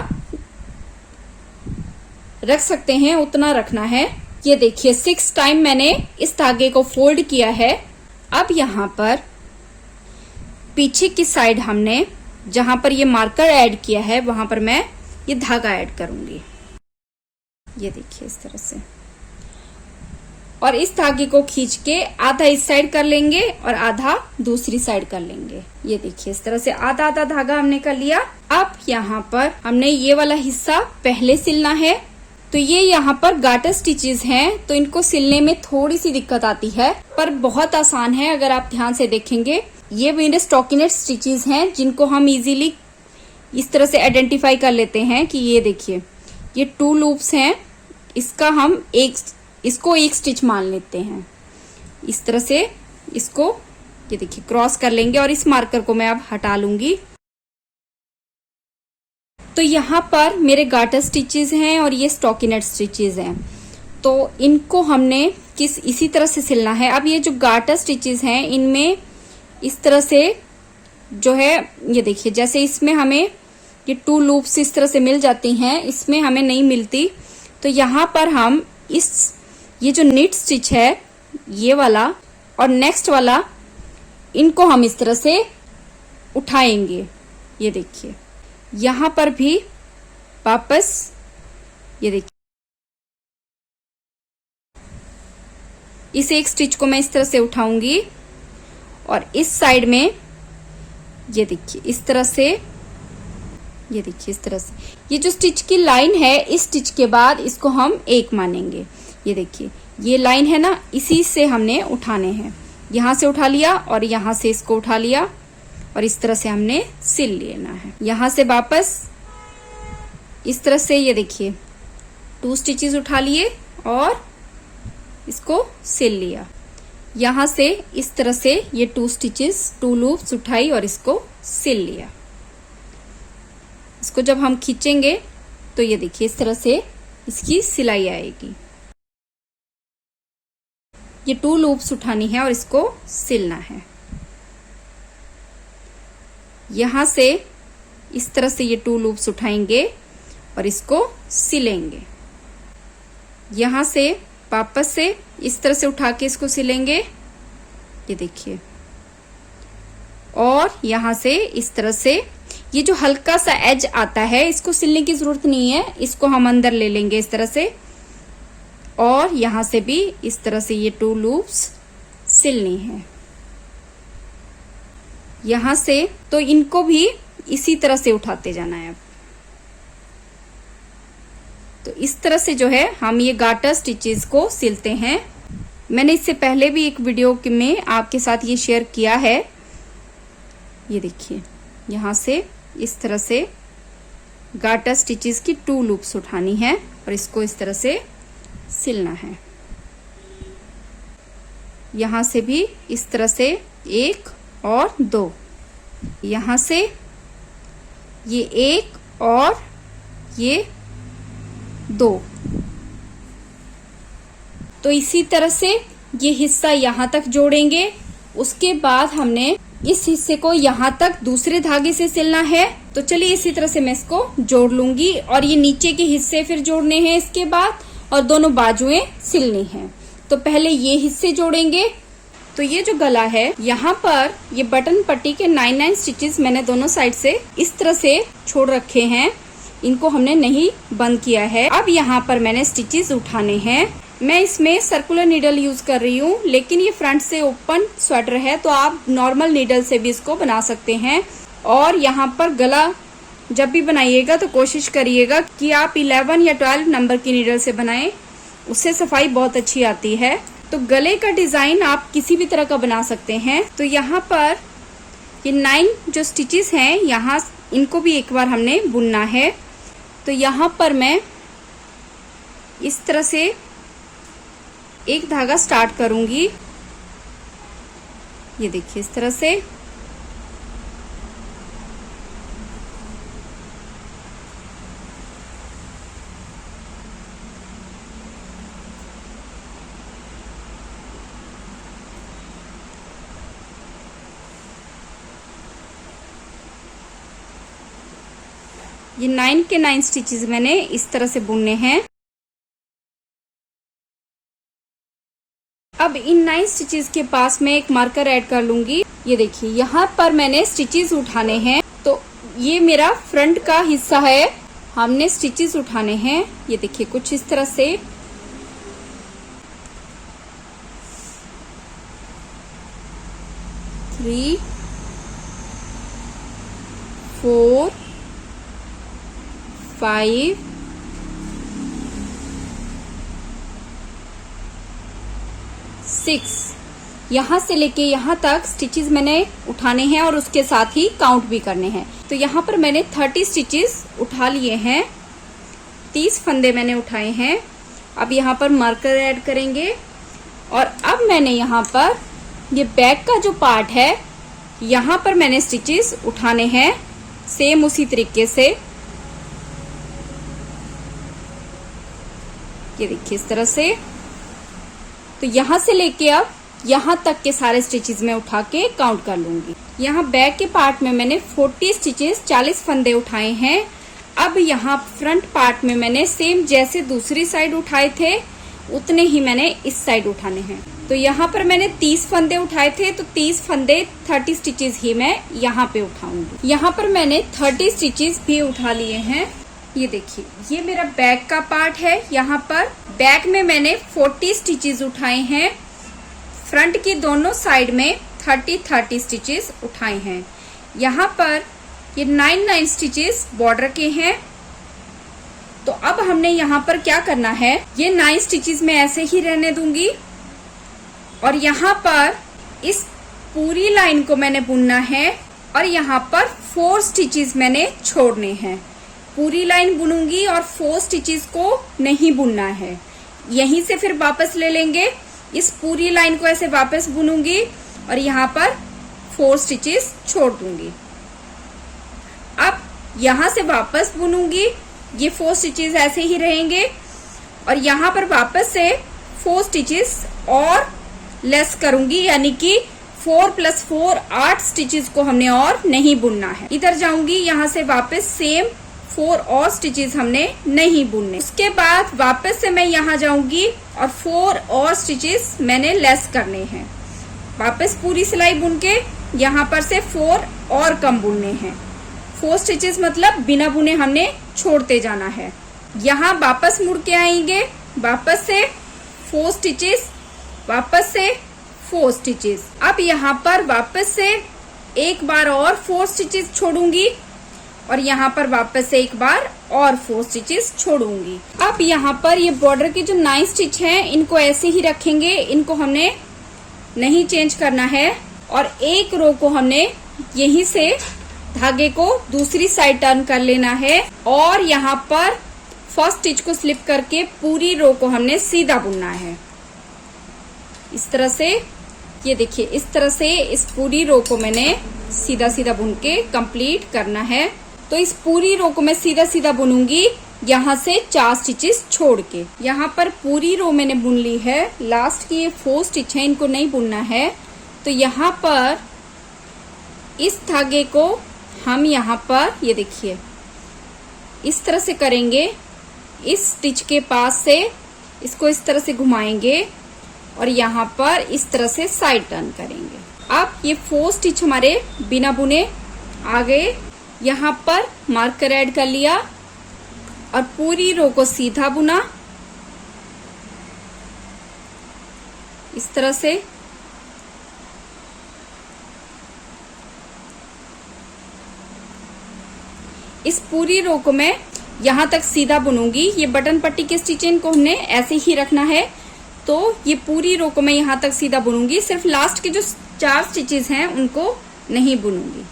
[SPEAKER 1] रख सकते हैं उतना रखना है। ये देखिए 6 टाइम मैंने इस धागे को फोल्ड किया है। अब यहाँ पर पीछे की साइड हमने जहां पर ये मार्कर ऐड किया है वहां पर मैं ये धागा ऐड करूंगी। ये देखिए इस तरह से, और इस धागे को खींच के आधा इस साइड कर लेंगे और आधा दूसरी साइड कर लेंगे। ये देखिए इस तरह से आधा आधा धागा हमने कर लिया। अब यहाँ पर हमने ये वाला हिस्सा पहले सिलना है। तो ये यहाँ पर गाटर स्टिचेस हैं तो इनको सिलने में थोड़ी सी दिक्कत आती है, पर बहुत आसान है अगर आप ध्यान से देखेंगे। ये मेरे स्टॉकिनेट स्टिचेस हैं जिनको हम इजीली इस तरह से आइडेंटिफाई कर लेते हैं कि ये देखिए ये 2 लूप्स हैं, इसका हम इसको एक स्टिच मान लेते हैं। इस तरह से इसको ये देखिए क्रॉस कर लेंगे और इस मार्कर को मैं अब हटा लूंगी। तो यहाँ पर मेरे गाटर स्टिचेस हैं और ये स्टॉकिनेट स्टिचेस हैं, तो इनको हमने इसी तरह से सिलना है। अब ये जो गाटर स्टिचेस हैं इनमें इस तरह से जो है ये देखिए, जैसे इसमें हमें ये 2 लूप्स इस तरह से मिल जाती हैं, इसमें हमें नहीं मिलती। तो यहाँ पर हम ये जो निट स्टिच है ये वाला और नेक्स्ट वाला, इनको हम इस तरह से उठाएंगे। ये देखिए यहाँ पर भी वापस ये देखिए इस एक स्टिच को मैं इस तरह से उठाऊंगी और इस साइड में ये देखिए इस तरह से, ये देखिए इस तरह से ये जो स्टिच की लाइन है इस स्टिच के बाद इसको हम एक मानेंगे। ये देखिए ये लाइन है ना, इसी से हमने उठाने हैं। यहां से उठा लिया और यहां से इसको उठा लिया और इस तरह से हमने सिल लेना है। यहां से वापस इस तरह से ये देखिए 2 स्टिचेस उठा लिए और इसको सिल लिया। यहां से इस तरह से ये 2 स्टिचेस 2 लूप्स उठाई और इसको सिल लिया। इसको जब हम खींचेंगे तो ये देखिए इस तरह से इसकी सिलाई आएगी। ये 2 लूप्स उठानी है और इसको सिलना है। यहां से इस तरह से ये 2 लूप्स उठाएंगे और इसको सिलेंगे। यहां से वापस से इस तरह से उठा के इसको सिलेंगे। ये देखिए, और यहां से इस तरह से ये जो हल्का सा एज आता है इसको सिलने की जरूरत नहीं है, इसको हम अंदर ले लेंगे इस तरह से। और यहां से भी इस तरह से ये 2 लूप्स सिलनी है। यहां से तो इनको भी इसी तरह से उठाते जाना है। अब तो इस तरह से जो है हम ये गाटर स्टिचेस को सिलते हैं। मैंने इससे पहले भी एक वीडियो में आपके साथ ये शेयर किया है। ये देखिए यहां से इस तरह से गाटर स्टिचेस की 2 लूप्स उठानी है और इसको इस तरह से सिलना है। यहां से भी इस तरह से 1 और 2, यहां से ये 1 और ये 2। तो इसी तरह से ये हिस्सा यहां तक जोड़ेंगे। उसके बाद हमने इस हिस्से को यहां तक दूसरे धागे से सिलना है। तो चलिए इसी तरह से मैं इसको जोड़ लूंगी और ये नीचे के हिस्से फिर जोड़ने हैं इसके बाद, और दोनों बाजुएं सिलनी हैं। तो पहले ये हिस्से जोड़ेंगे तो ये जो गला है, यहाँ पर ये बटन पट्टी के 9 स्टिचेस मैंने दोनों साइड से इस तरह से छोड़ रखे हैं, इनको हमने नहीं बंद किया है। अब यहाँ पर मैंने स्टिचेस उठाने हैं। मैं इसमें सर्कुलर नीडल यूज कर रही हूँ, लेकिन ये फ्रंट से ओपन स्वेटर है तो आप नॉर्मल नीडल से भी इसको बना सकते हैं। और यहाँ पर गला जब भी बनाइएगा तो कोशिश करिएगा कि आप 11 या 12 नंबर की नीडल से बनाएं, उससे सफाई बहुत अच्छी आती है। तो गले का डिजाइन आप किसी भी तरह का बना सकते हैं। तो यहाँ पर ये 9 जो स्टिचेस हैं, यहाँ इनको भी एक बार हमने बुनना है। तो यहाँ पर मैं इस तरह से एक धागा स्टार्ट करूंगी, ये देखिए इस तरह से। ये 9 के 9 स्टिचेस मैंने इस तरह से बुनने हैं। अब इन 9 स्टिचेस के पास मैं एक मार्कर ऐड कर लूंगी। ये देखिए यहाँ पर मैंने स्टिचेस उठाने हैं। तो ये मेरा फ्रंट का हिस्सा है, हमने स्टिचेस उठाने हैं। ये देखिए कुछ इस तरह से। थ्री, 4, 5, 6, यहाँ से लेके यहाँ तक स्टिचेस मैंने उठाने हैं और उसके साथ ही काउंट भी करने हैं। तो यहाँ पर मैंने 30 स्टिचेस उठा लिए हैं, 30 फंदे मैंने उठाए हैं। अब यहाँ पर मार्कर ऐड करेंगे और अब मैंने यहाँ पर ये बैक का जो पार्ट है, यहाँ पर मैंने स्टिचेस उठाने हैं सेम उसी तरीके से। ये देखिए इस तरह से। तो यहाँ से लेके अब यहाँ तक के सारे स्टिचेस में उठा के काउंट कर लूंगी। यहाँ बैक के पार्ट में मैंने 40 स्टिचेस 40 फंदे उठाए हैं। अब यहाँ फ्रंट पार्ट में मैंने सेम जैसे दूसरी साइड उठाए थे उतने ही मैंने इस साइड उठाने हैं। तो यहाँ पर मैंने 30 फंदे उठाए थे, तो 30 फंदे 30 स्टिचेस ही मैं यहाँ पे उठाऊंगी। यहाँ पर मैंने 30 स्टिचेस भी उठा लिए हैं। ये देखिए ये मेरा बैक का पार्ट है। यहाँ पर बैक में मैंने 40 स्टिचेस उठाए हैं, फ्रंट की दोनों साइड में 30 स्टिचेस उठाए हैं। यहाँ पर ये 9 स्टिचेस बॉर्डर के हैं। तो अब हमने यहाँ पर क्या करना है, ये 9 स्टिचेस मैं ऐसे ही रहने दूंगी और यहाँ पर इस पूरी लाइन को मैंने बुनना है और यहाँ पर 4 स्टिचेस मैंने छोड़ने हैं। पूरी लाइन बुनूंगी और 4 स्टिचेस को नहीं बुनना है, यहीं से फिर वापस ले लेंगे। इस पूरी लाइन को ऐसे वापस बुनूंगी और यहाँ पर 4 स्टिचेस छोड़ दूंगी। अब यहाँ से वापस बुनूंगी, ये 4 स्टिचेस ऐसे ही रहेंगे और यहाँ पर वापस से 4 स्टिचेस और लेस करूंगी, यानी कि 4 + 4 8 स्टिचेस को हमने और नहीं बुनना है। इधर जाऊंगी, यहाँ से वापस सेम 4 और स्टिचेस हमने नहीं बुनने। उसके बाद वापस से मैं यहाँ जाऊंगी और 4 और स्टिचेस मैंने लेस करने हैं। वापस पूरी सिलाई बुन के यहाँ पर से 4 और कम बुनने हैं। 4 स्टिचेस मतलब बिना बुने हमने छोड़ते जाना है। यहाँ वापस मुड़ के आएंगे, वापस से 4 स्टिचेस, वापस से 4 स्टिचेस। अब यहाँ पर वापस से एक बार और 4 स्टिचेस छोड़ूंगी और यहाँ पर वापस से एक बार और 4 स्टिचेस छोड़ूंगी। अब यहाँ पर ये बॉर्डर के जो 9 स्टिच हैं इनको ऐसे ही रखेंगे, इनको हमने नहीं चेंज करना है और एक रो को हमने यहीं से धागे को दूसरी साइड टर्न कर लेना है और यहाँ पर फर्स्ट स्टिच को स्लिप करके पूरी रो को हमने सीधा बुनना है इस तरह से। ये देखिए इस तरह से इस पूरी रो को मैंने सीधा सीधा बुन के कंप्लीट करना है। तो इस पूरी रो को मैं सीधा सीधा बुनूंगी यहाँ से 4 स्टिचेस छोड़ के। यहाँ पर पूरी रो मैंने बुन ली है, लास्ट की ये 4 स्टिच है इनको नहीं बुनना है। तो यहाँ पर इस धागे को हम यहाँ पर ये देखिए इस तरह से करेंगे, इस स्टिच के पास से इसको इस तरह से घुमाएंगे और यहाँ पर इस तरह से साइड टर्न करेंगे। अब ये 4 स्टिच हमारे बिना बुने आ गए। यहाँ पर मार्कर ऐड कर लिया और पूरी रो को सीधा बुना इस तरह से। इस पूरी रो को मैं यहाँ तक सीधा बुनूंगी। ये बटन पट्टी के स्टिचिंग को हमने ऐसे ही रखना है, तो ये पूरी रो को मैं यहाँ तक सीधा बुनूंगी। सिर्फ लास्ट के जो 4 स्टिचेस हैं उनको नहीं बुनूंगी।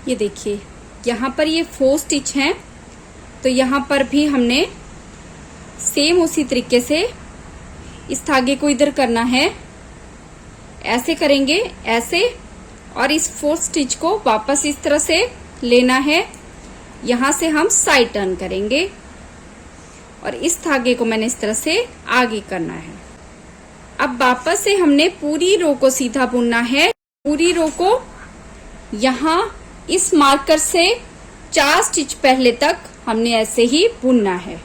[SPEAKER 1] ये देखिए यहाँ पर ये 4 स्टिच हैं, तो यहाँ पर भी हमने सेम उसी तरीके से इस धागे को इधर करना है, ऐसे करेंगे ऐसे, और इस 4 स्टिच को वापस इस तरह से लेना है। यहाँ से हम साइड टर्न करेंगे और इस धागे को मैंने इस तरह से आगे करना है। अब वापस से हमने पूरी रो को सीधा बुनना है। पूरी रो को यहाँ इस मार्कर से 4 स्टिच पहले तक हमने ऐसे ही बुनना है।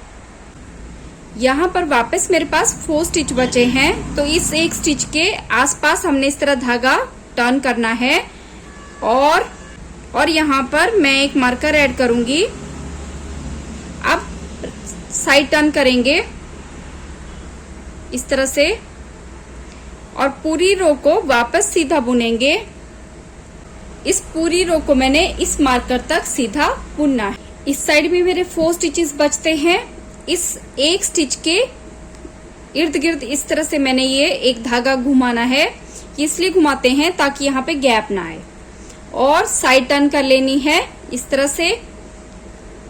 [SPEAKER 1] यहाँ पर वापस मेरे पास 4 स्टिच बचे हैं, तो इस एक स्टिच के आसपास हमने इस तरह धागा टर्न करना है और यहाँ पर मैं एक मार्कर ऐड करूंगी। अब साइड टर्न करेंगे इस तरह से और पूरी रो को वापस सीधा बुनेंगे। इस पूरी रो को मैंने इस मार्कर तक सीधा बुनना है। इस साइड भी मेरे 4 स्टिचेस बचते हैं। इस एक स्टिच के इर्द गिर्द इस तरह से मैंने ये एक धागा घुमाना है। इसलिए घुमाते हैं ताकि यहाँ पे गैप ना आए, और साइड टर्न कर लेनी है इस तरह से।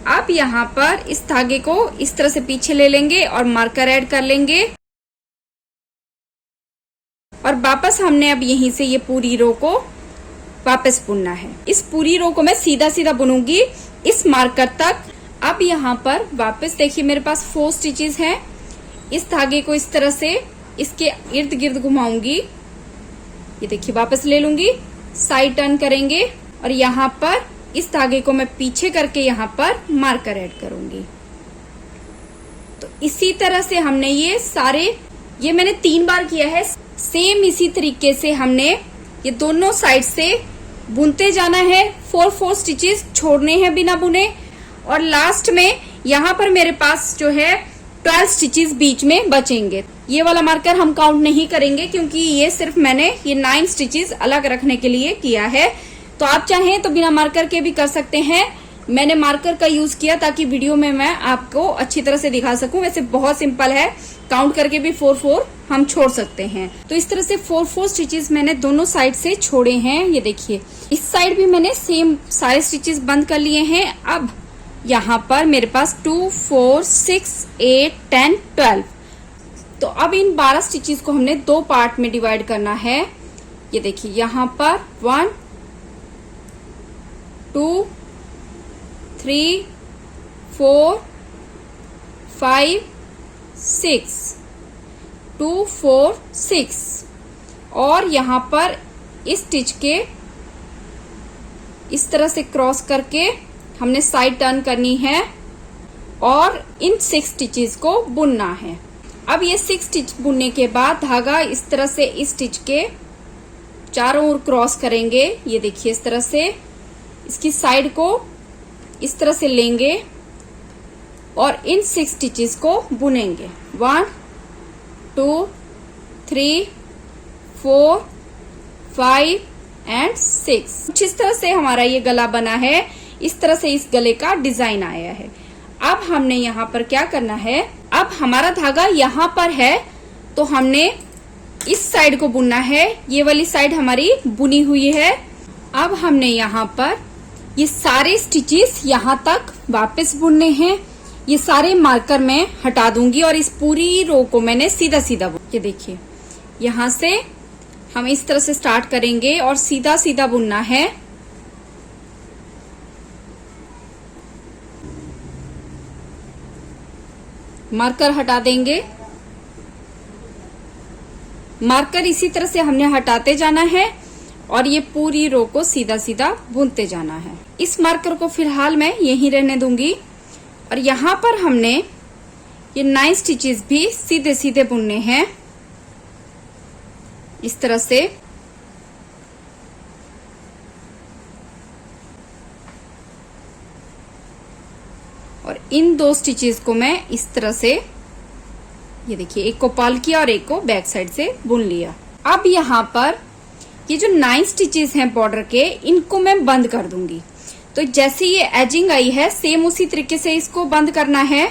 [SPEAKER 1] अब यहाँ पर इस धागे को इस तरह से पीछे ले लेंगे और मार्कर ऐड कर लेंगे और वापस हमने अब यहीं से ये पूरी रो को वापस बुनना है। इस पूरी रो को मैं सीधा सीधा बुनूंगी इस मार्कर तक। अब यहाँ पर वापस देखिए मेरे पास 4 स्टिचेस हैं। इस धागे को इस तरह से इसके इर्द गिर्द घुमाऊंगी। ये देखिए वापस ले लूंगी, साइड टर्न करेंगे और यहाँ पर इस धागे को मैं पीछे करके यहाँ पर मार्कर ऐड करूंगी। तो इसी तरह से हमने ये सारे, ये मैंने 3 बार किया है। सेम इसी तरीके से हमने ये दोनों साइड से बुनते जाना है। 4 स्टिचेस छोड़ने हैं बिना बुने, और लास्ट में यहाँ पर मेरे पास जो है 12 स्टिचेस बीच में बचेंगे। ये वाला मार्कर हम काउंट नहीं करेंगे क्योंकि ये सिर्फ मैंने ये 9 स्टिचेस अलग रखने के लिए किया है। तो आप चाहें तो बिना मार्कर के भी कर सकते हैं। मैंने मार्कर का यूज किया ताकि वीडियो में मैं आपको अच्छी तरह से दिखा सकूं। वैसे बहुत सिंपल है, काउंट करके भी 4 हम छोड़ सकते हैं। तो इस तरह से 4 स्टिचेस मैंने दोनों साइड से छोड़े हैं। ये देखिए इस साइड भी मैंने सेम सारे स्टिचेस बंद कर लिए हैं। अब यहाँ पर मेरे पास 2, 4, 6, 8, 10, 12। तो अब इन 12 स्टिचेस को हमने 2 पार्ट में डिवाइड करना है। ये देखिए यहाँ पर 1, 2, 3, 4, 5, 6, 2, 4, 6, और यहाँ पर इस स्टिच के इस तरह से क्रॉस करके हमने साइड टर्न करनी है और इन 6 स्टिचेस को बुनना है। अब ये 6 स्टिच बुनने के बाद धागा इस तरह से इस स्टिच के चारों ओर क्रॉस करेंगे। ये देखिए इस तरह से इसकी साइड को इस तरह से लेंगे और इन 6 स्टिचेस को बुनेंगे। 1, 2, 3, 4, 5 एंड 6। कुछ इस तरह से हमारा ये गला बना है। इस तरह से इस गले का डिजाइन आया है। अब हमने यहाँ पर क्या करना है, अब हमारा धागा यहाँ पर है तो हमने इस साइड को बुनना है। ये वाली साइड हमारी बुनी हुई है। अब हमने यहाँ पर ये सारे स्टिचेस यहाँ तक वापस बुनने हैं। ये सारे मार्कर मैं हटा दूंगी और इस पूरी रो को मैंने सीधा सीधा ये देखिए यहाँ से हम इस तरह से स्टार्ट करेंगे और सीधा सीधा बुनना है। मार्कर हटा देंगे। मार्कर इसी तरह से हमने हटाते जाना है और ये पूरी रो को सीधा सीधा बुनते जाना है। इस मार्कर को फिलहाल मैं यहीं रहने दूंगी और यहाँ पर हमने ये 9 स्टिचेस भी सीधे सीधे बुनने हैं। इस तरह से। और इन 2 स्टिचेस को मैं इस तरह से, ये देखिए, एक को पर्ल किया और एक को बैक साइड से बुन लिया। अब यहाँ पर ये जो 9 स्टिचेस हैं बॉर्डर के, इनको मैं बंद कर दूंगी। तो जैसे ये एजिंग आई है, सेम उसी तरीके से इसको बंद करना है।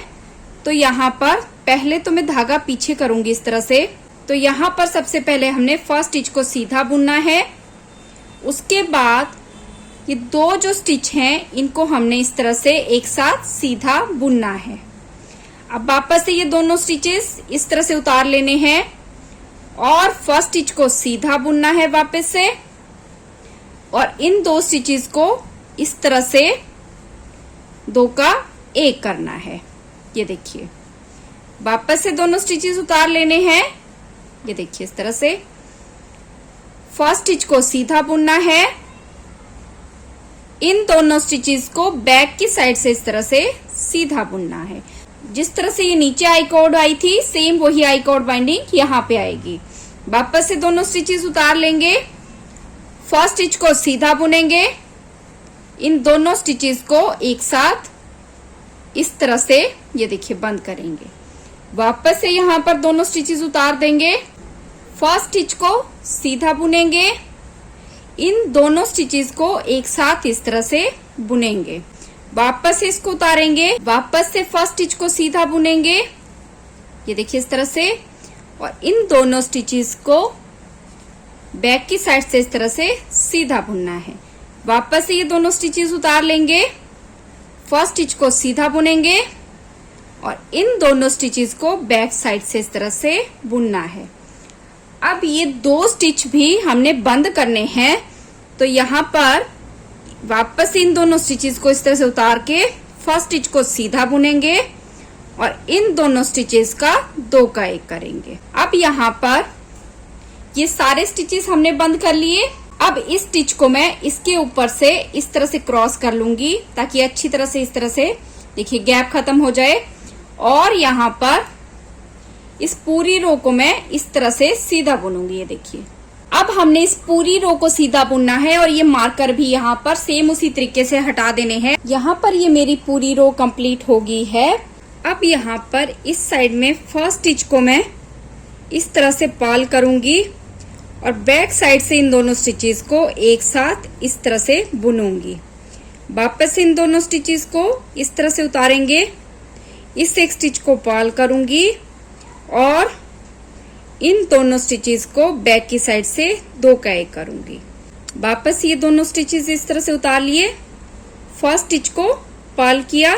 [SPEAKER 1] तो यहाँ पर पहले तो मैं धागा पीछे करूंगी इस तरह से। तो यहाँ पर सबसे पहले हमने फर्स्ट स्टिच को सीधा बुनना है। उसके बाद ये 2 जो स्टिच हैं, इनको हमने इस तरह से एक साथ सीधा बुनना है। अब वापस से ये दोनों स्टिचेस इस तरह से उतार लेने हैं और फर्स्ट स्टिच को सीधा बुनना है वापस से, और इन 2 स्टिचेस को इस तरह से 2 का 1 करना है। ये देखिए, वापस से दोनों स्टिचेस उतार लेने हैं। ये देखिए, इस तरह से फर्स्ट स्टिच को सीधा बुनना है। इन दोनों स्टिचेस को बैक की साइड से इस तरह से सीधा बुनना है। जिस तरह से ये नीचे आई कॉर्ड आई थी, सेम वही आई कॉर्ड बाइंडिंग यहाँ पे आएगी। वापस से दोनों स्टिचेस उतार लेंगे, फर्स्ट स्टिच को सीधा बुनेंगे, इन दोनों स्टिचेस को एक साथ इस तरह से, ये देखिए, बंद करेंगे। वापस से यहाँ पर दोनों स्टिचेस उतार देंगे, फर्स्ट स्टिच को सीधा बुनेंगे, इन दोनों स्टिचेस को एक साथ इस तरह से बुनेंगे। वापस से इसको उतारेंगे, वापस से फर्स्ट स्टिच को सीधा बुनेंगे, ये देखिए, इस तरह से, और इन दोनों स्टिचेस को बैक की साइड से इस तरह से सीधा बुनना है। वापस से ये दोनों स्टिचेस उतार लेंगे, फर्स्ट स्टिच को सीधा बुनेंगे और इन दोनों स्टिचेस को बैक साइड से इस तरह से बुनना है। अब ये 2 स्टिच भी हमने बंद करने हैं। तो यहाँ पर वापस इन दोनों स्टिचेस को इस तरह से उतार के फर्स्ट स्टिच को सीधा बुनेंगे और इन दोनों स्टिचेस का 2 का 1 करेंगे। अब यहाँ पर ये सारे स्टिचेस हमने बंद कर लिए। अब इस स्टिच को मैं इसके ऊपर से इस तरह से क्रॉस कर लूंगी ताकि अच्छी तरह से इस तरह से, देखिए, गैप खत्म हो जाए। और यहाँ पर इस पूरी रो को मैं इस तरह से सीधा बुनूंगी। ये देखिए, अब हमने इस पूरी रो को सीधा बुनना है और ये मार्कर भी यहाँ पर सेम उसी तरीके से हटा देने हैं। यहाँ पर ये मेरी पूरी रो कंप्लीट हो गई है। अब यहाँ पर इस साइड में फर्स्ट स्टिच को मैं इस तरह से पर्ल करूंगी और बैक साइड से इन दोनों स्टिचेस को एक साथ इस तरह से बुनूंगी। वापस इन दोनों स्टिचेस को इस तरह से उतारेंगे, इस एक स्टिच को पर्ल करूंगी और इन दोनों स्टिचेस को बैक की साइड से 2 का 1 करूंगी। वापस ये दोनों स्टिचेस इस तरह से उतार लिए, फर्स्ट स्टिच को पर्ल किया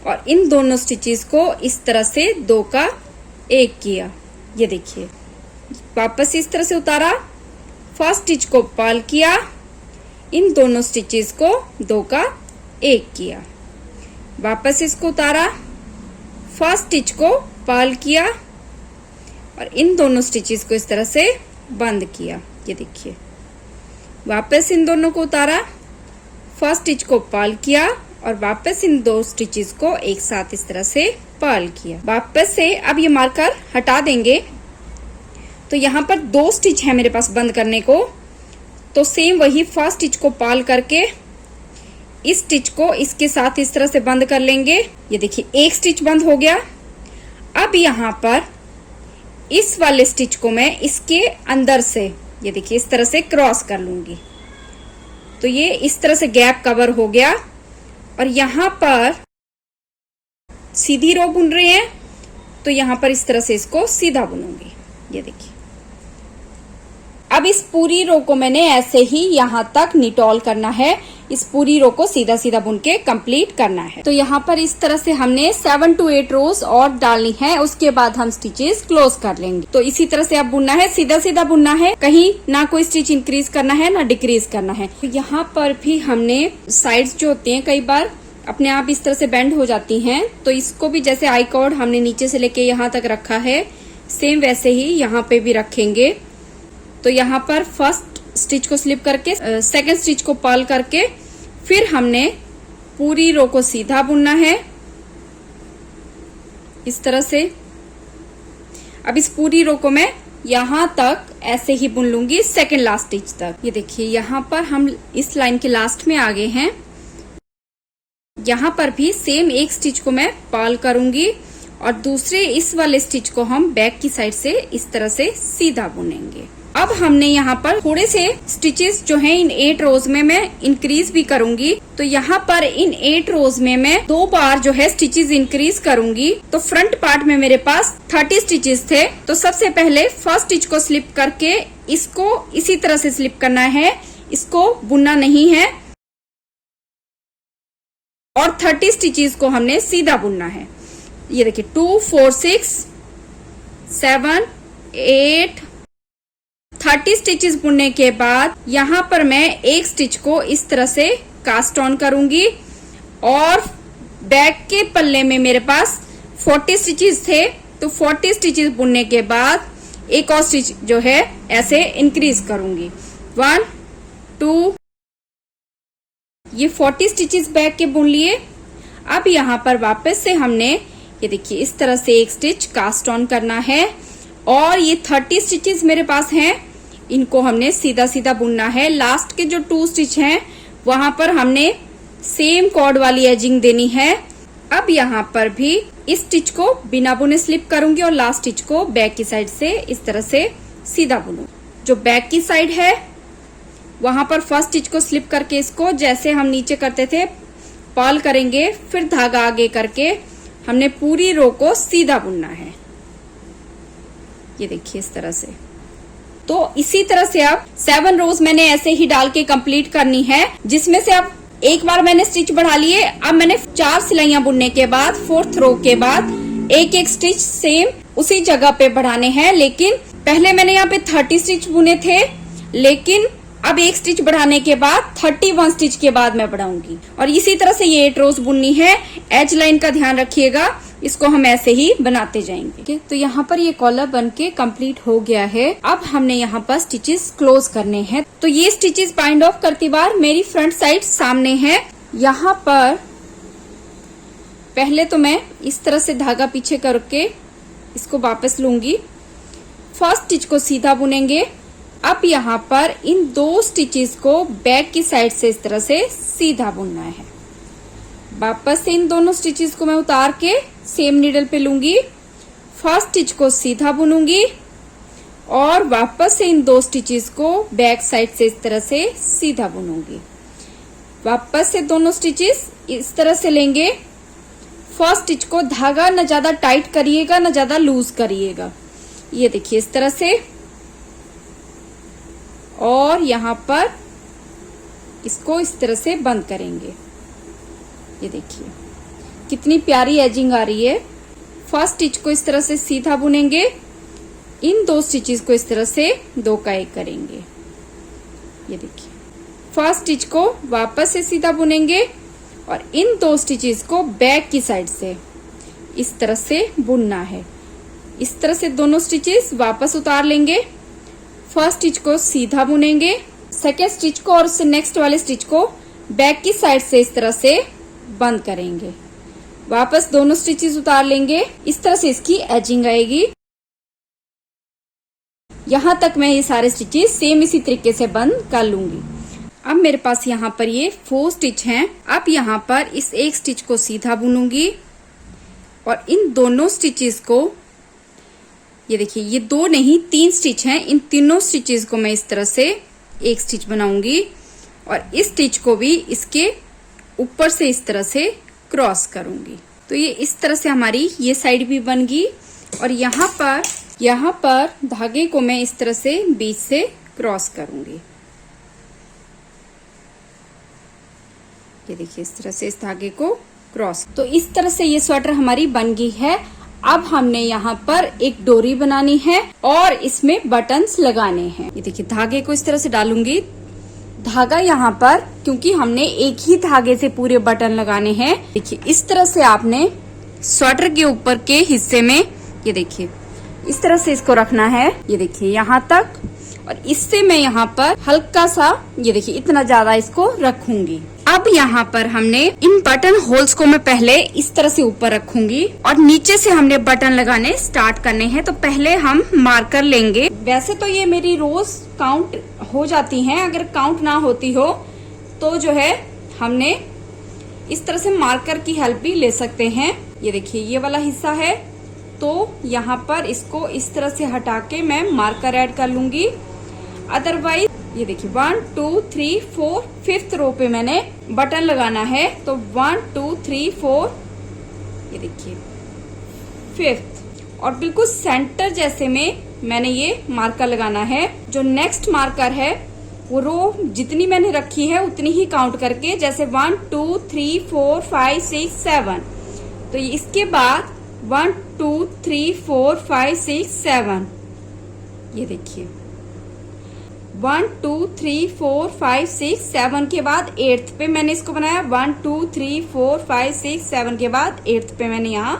[SPEAKER 1] और इन दोनों स्टिचेस को इस तरह से 2 का 1 किया। ये देखिए, वापस इस तरह से उतारा, फर्स्ट स्टिच को पर्ल किया, इन दोनों स्टिचेस को 2 का 1 किया। वापस इसको उतारा, फर्स्ट स्टिच को पर्ल किया और इन दोनों स्टिचेस को इस तरह से बंद किया। ये देखिए, वापस इन दोनों को उतारा, फर्स्ट स्टिच को पर्ल किया और वापस इन 2 स्टिचेस को एक साथ इस तरह से पर्ल किया। वापस से अब ये मार्कर हटा देंगे। तो यहाँ पर 2 स्टिच है मेरे पास बंद करने को। तो सेम वही फर्स्ट स्टिच को पर्ल करके इस स्टिच को इसके साथ इस तरह से बंद कर लेंगे। ये देखिए, एक स्टिच बंद हो गया। अब यहाँ पर इस वाले स्टिच को मैं इसके अंदर से, ये देखिए, इस तरह से क्रॉस कर लूंगी। तो ये इस तरह से गैप कवर हो गया और यहाँ पर सीधी रो बुन रहे हैं तो यहाँ पर इस तरह से इसको सीधा बुनूंगी। ये देखिए, अब इस पूरी रो को मैंने ऐसे ही यहाँ तक निटॉल करना है। इस पूरी रो को सीधा सीधा बुन के कंप्लीट करना है। तो यहाँ पर इस तरह से हमने 7 to 8 रोज और डालनी है, उसके बाद हम स्टिचेस क्लोज कर लेंगे। तो इसी तरह से अब बुनना है, सीधा सीधा बुनना है, कहीं ना कोई स्टिच इंक्रीज करना है ना डिक्रीज करना है। तो यहाँ पर भी हमने साइड्स जो होती हैं कई बार अपने आप इस तरह से बेंड हो जाती हैं, तो इसको भी जैसे आई कॉर्ड हमने नीचे से लेके यहाँ तक रखा है, सेम वैसे ही यहाँ पे भी रखेंगे। तो यहाँ पर फर्स्ट स्टिच को स्लिप करके सेकंड स्टिच को पर्ल करके फिर हमने पूरी रो को सीधा बुनना है इस तरह से। अब इस पूरी रो को मैं यहाँ तक ऐसे ही बुन लूंगी सेकेंड लास्ट स्टिच तक। ये देखिए यहाँ पर हम इस लाइन के लास्ट में आ गए हैं। यहाँ पर भी सेम एक स्टिच को मैं पर्ल करूंगी और दूसरे इस वाले स्टिच को हम बैक की साइड से इस तरह से सीधा बुनेंगे। अब हमने यहाँ पर थोड़े से स्टिचेस जो हैं इन 8 रोज में मैं इंक्रीज भी करूंगी। तो यहाँ पर इन 8 रोज में मैं 2 बार जो है स्टिचेस इंक्रीज करूंगी। तो फ्रंट पार्ट में मेरे पास 30 स्टिचेस थे। तो सबसे पहले फर्स्ट स्टिच को स्लिप करके इसको इसी तरह से स्लिप करना है, इसको बुनना नहीं है और 30 स्टिचेस को हमने सीधा बुनना है। ये देखिए 2 4 6 7 8 30 स्टिचेस बुनने के बाद यहाँ पर मैं एक स्टिच को इस तरह से कास्ट ऑन करूंगी और बैक के पल्ले में मेरे पास 40 स्टिचेस थे। तो 40 स्टिचेस बुनने के बाद एक और स्टिच जो है ऐसे इंक्रीज करूंगी। 1 2 ये 40 स्टिचेस बैक के बुन लिए। अब यहाँ पर वापस से हमने ये देखिए इस तरह से एक स्टिच कास्ट ऑन करना है और ये 30 स्टिचेस मेरे पास हैं, इनको हमने सीधा सीधा बुनना है। लास्ट के जो 2 स्टिच हैं वहां पर हमने सेम कॉर्ड वाली एजिंग देनी है। अब यहाँ पर भी इस स्टिच को बिना बुने स्लिप करूंगी और लास्ट स्टिच को बैक की साइड से इस तरह से सीधा बुनूंगी। जो बैक की साइड है वहां पर फर्स्ट स्टिच को स्लिप करके इसको जैसे हम नीचे करते थे पर्ल करेंगे, फिर धागा आगे करके हमने पूरी रो को सीधा बुनना है। ये देखिए इस तरह से। तो इसी तरह से अब 7 रोज मैंने ऐसे ही डाल के कंप्लीट करनी है, जिसमें से अब एक बार मैंने स्टिच बढ़ा लिए। अब मैंने 4 सिलाइयां बुनने के बाद 4th रो के बाद एक एक स्टिच सेम उसी जगह पे बढ़ाने हैं। लेकिन पहले मैंने यहाँ पे 30 स्टिच बुने थे, लेकिन अब एक स्टिच बढ़ाने के बाद 31 स्टिच के बाद मैं बढ़ाऊंगी और इसी तरह से ये 8 रोज बुननी है। एज लाइन का ध्यान रखिएगा, इसको हम ऐसे ही बनाते जाएंगे। ठीक है, तो यहाँ पर ये कॉलर बन के कम्प्लीट हो गया है। अब हमने यहाँ पर स्टिचेस क्लोज करने हैं। तो ये स्टिचेस बाइंड ऑफ करती बार मेरी फ्रंट साइड सामने है। यहाँ पर पहले तो मैं इस तरह से धागा पीछे करके इसको वापस लूंगी, फर्स्ट स्टिच को सीधा बुनेंगे। अब यहाँ पर इन 2 स्टिचेस को बैक की साइड से इस तरह से सीधा बुनना है। वापस से इन दोनों स्टिचेस को मैं उतार के सेम नीडल पे लूंगी, फर्स्ट स्टिच को सीधा बुनूंगी और वापस से इन 2 स्टिचेस को बैक साइड से इस तरह से सीधा बुनूंगी। वापस से दोनों स्टिचेस इस तरह से लेंगे। फर्स्ट स्टिच को धागा न ज्यादा टाइट करिएगा न ज्यादा लूज करिएगा। ये देखिए इस तरह से, और यहाँ पर इसको इस तरह से बंद करेंगे। ये देखिए कितनी प्यारी एजिंग आ रही है। फर्स्ट स्टिच को इस तरह से सीधा बुनेंगे, इन 2 स्टिचेस को इस तरह से 2 का 1 करेंगे। ये देखिए फर्स्ट स्टिच को वापस से सीधा बुनेंगे और इन 2 स्टिचेस को बैक की साइड से इस तरह से बुनना है। इस तरह से दोनों स्टिचेस वापस उतार लेंगे, फर्स्ट स्टिच को सीधा बुनेंगे, सेकेंड स्टिच को और उससे नेक्स्ट वाले स्टिच को बैक की साइड से इस तरह से बंद करेंगे। वापस दोनों स्टिचेस उतार लेंगे। इस तरह से इसकी एजिंग आएगी। यहाँ तक मैं ये सारे स्टिचेस सेम इसी तरीके से बंद कर लूंगी। अब मेरे पास यहाँ पर ये 4 स्टिच हैं। अब यहाँ पर इस एक स्टिच को सीधा बुनूंगी और इन दोनों स्टिचेस को, ये देखिए ये 2 नहीं 3 स्टिच हैं, इन तीनों स्टिचेस को मैं इस तरह से एक स्टिच बनाऊंगी और इस स्टिच को भी इसके ऊपर से इस तरह से क्रॉस करूंगी। तो ये इस तरह से हमारी ये साइड भी बन गई और यहाँ पर धागे को मैं इस तरह से बीच से क्रॉस करूंगी। ये देखिए इस तरह से इस धागे को क्रॉस। तो इस तरह से ये स्वेटर हमारी बन गई है। अब हमने यहाँ पर एक डोरी बनानी है और इसमें बटन्स लगाने हैं। ये देखिए धागे को इस तरह से डालूंगी। धागा यहाँ पर क्योंकि हमने एक ही धागे से पूरे बटन लगाने हैं। देखिए इस तरह से आपने स्वेटर के ऊपर के हिस्से में ये देखिए इस तरह से इसको रखना है। ये देखिए यहाँ तक, और इससे मैं यहाँ पर हल्का सा ये देखिए इतना ज्यादा इसको रखूंगी। अब यहाँ पर हमने इन बटन होल्स को मैं पहले इस तरह से ऊपर रखूंगी और नीचे से हमने बटन लगाने स्टार्ट करने हैं। तो पहले हम मार्कर लेंगे। वैसे तो ये मेरी रोज काउंट हो जाती हैं, अगर काउंट ना होती हो तो जो है हमने इस तरह से मार्कर की हेल्प भी ले सकते हैं। ये देखिए ये वाला हिस्सा है, तो यहाँ पर इसको इस तरह से हटा के मैं मार्कर ऐड कर लूंगी। अदरवाइज ये देखिए 1 2 3 4 5th रो पे मैंने बटन लगाना है, तो 1 2 3 4 ये देखिए 5th और बिल्कुल सेंटर जैसे में मैंने ये मार्कर लगाना है। जो नेक्स्ट मार्कर है वो रो जितनी मैंने रखी है उतनी ही काउंट करके, जैसे 1 2 3 4 5 6 7, तो इसके बाद 1 2 3 4 5 6 7 ये देखिए 1 2 3 4 5 6 7 के बाद 8th पे मैंने इसको बनाया। 1 2 3 4 5 6 7 के बाद 8th पे मैंने यहाँ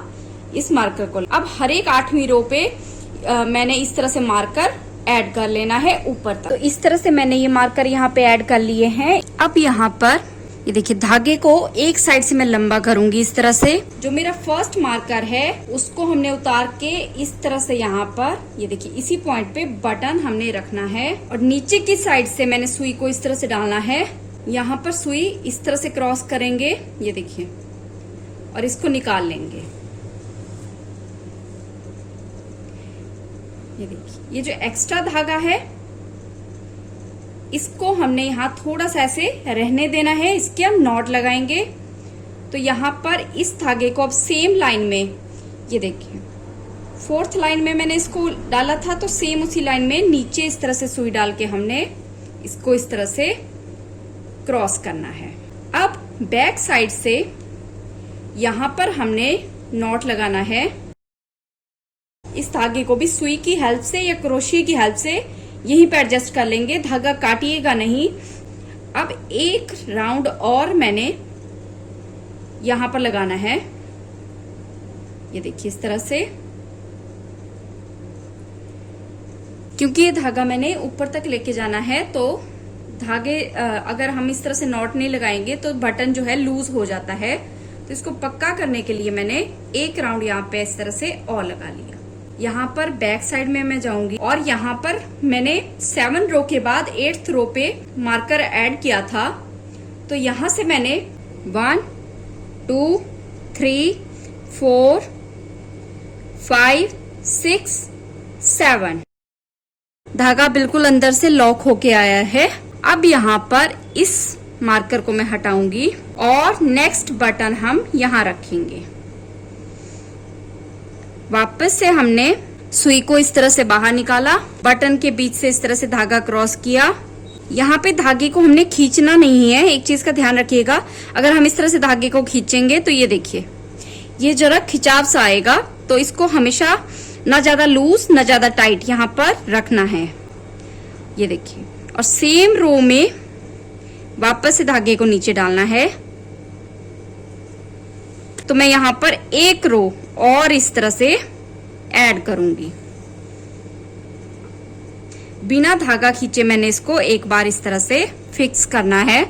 [SPEAKER 1] इस मार्कर को। अब हर एक 8वीं रो पे मैंने इस तरह से मार्कर ऐड कर लेना है ऊपर तक। तो इस तरह से मैंने ये मार्कर यहाँ पे ऐड कर लिए हैं। अब यहाँ पर ये देखिए धागे को एक साइड से मैं लंबा करूंगी इस तरह से। जो मेरा फर्स्ट मार्कर है उसको हमने उतार के इस तरह से यहाँ पर ये देखिए इसी पॉइंट पे बटन हमने रखना है और नीचे की साइड से मैंने सुई को इस तरह से डालना है। यहाँ पर सुई इस तरह से क्रॉस करेंगे ये देखिए और इसको निकाल लेंगे। ये देखिए ये जो एक्स्ट्रा धागा है इसको हमने यहाँ थोड़ा सा ऐसे रहने देना है, इसके हम नॉट लगाएंगे। तो यहाँ पर इस धागे को अब सेम लाइन में ये देखिए 4th लाइन में मैंने इसको डाला था, तो सेम उसी लाइन में नीचे इस तरह से सुई डाल के हमने इसको इस तरह से क्रॉस करना है। अब बैक साइड से यहाँ पर हमने नॉट लगाना है। इस धागे को भी सुई की हेल्प से या क्रोशिया की हेल्प से यहीं पे एडजस्ट कर लेंगे, धागा काटिएगा नहीं। अब एक राउंड और मैंने यहां पर लगाना है ये देखिए इस तरह से, क्योंकि ये धागा मैंने ऊपर तक लेके जाना है। तो धागे अगर हम इस तरह से नॉट नहीं लगाएंगे तो बटन जो है लूज हो जाता है। तो इसको पक्का करने के लिए मैंने एक राउंड यहाँ पे इस तरह से और लगा लिया। यहाँ पर बैक साइड में मैं जाऊंगी और यहाँ पर मैंने 7 रो के बाद 8th रो पे मार्कर ऐड किया था। तो यहाँ से मैंने 1 2 3 4 5 6 7 धागा बिल्कुल अंदर से लॉक होके आया है। अब यहाँ पर इस मार्कर को मैं हटाऊंगी और नेक्स्ट बटन हम यहाँ रखेंगे। वापस से हमने सुई को इस तरह से बाहर निकाला, बटन के बीच से इस तरह से धागा क्रॉस किया। यहाँ पे धागे को हमने खींचना नहीं है, एक चीज का ध्यान रखिएगा। अगर हम इस तरह से धागे को खींचेंगे तो ये देखिए ये जरा खिंचाव सा आएगा, तो इसको हमेशा ना ज्यादा लूज ना ज्यादा टाइट यहाँ पर रखना है। ये देखिए और सेम रो में वापस से धागे को नीचे डालना है। तो मैं यहाँ पर एक रो और इस तरह से ऐड करूंगी। बिना धागा खींचे मैंने इसको एक बार इस तरह से फिक्स करना है।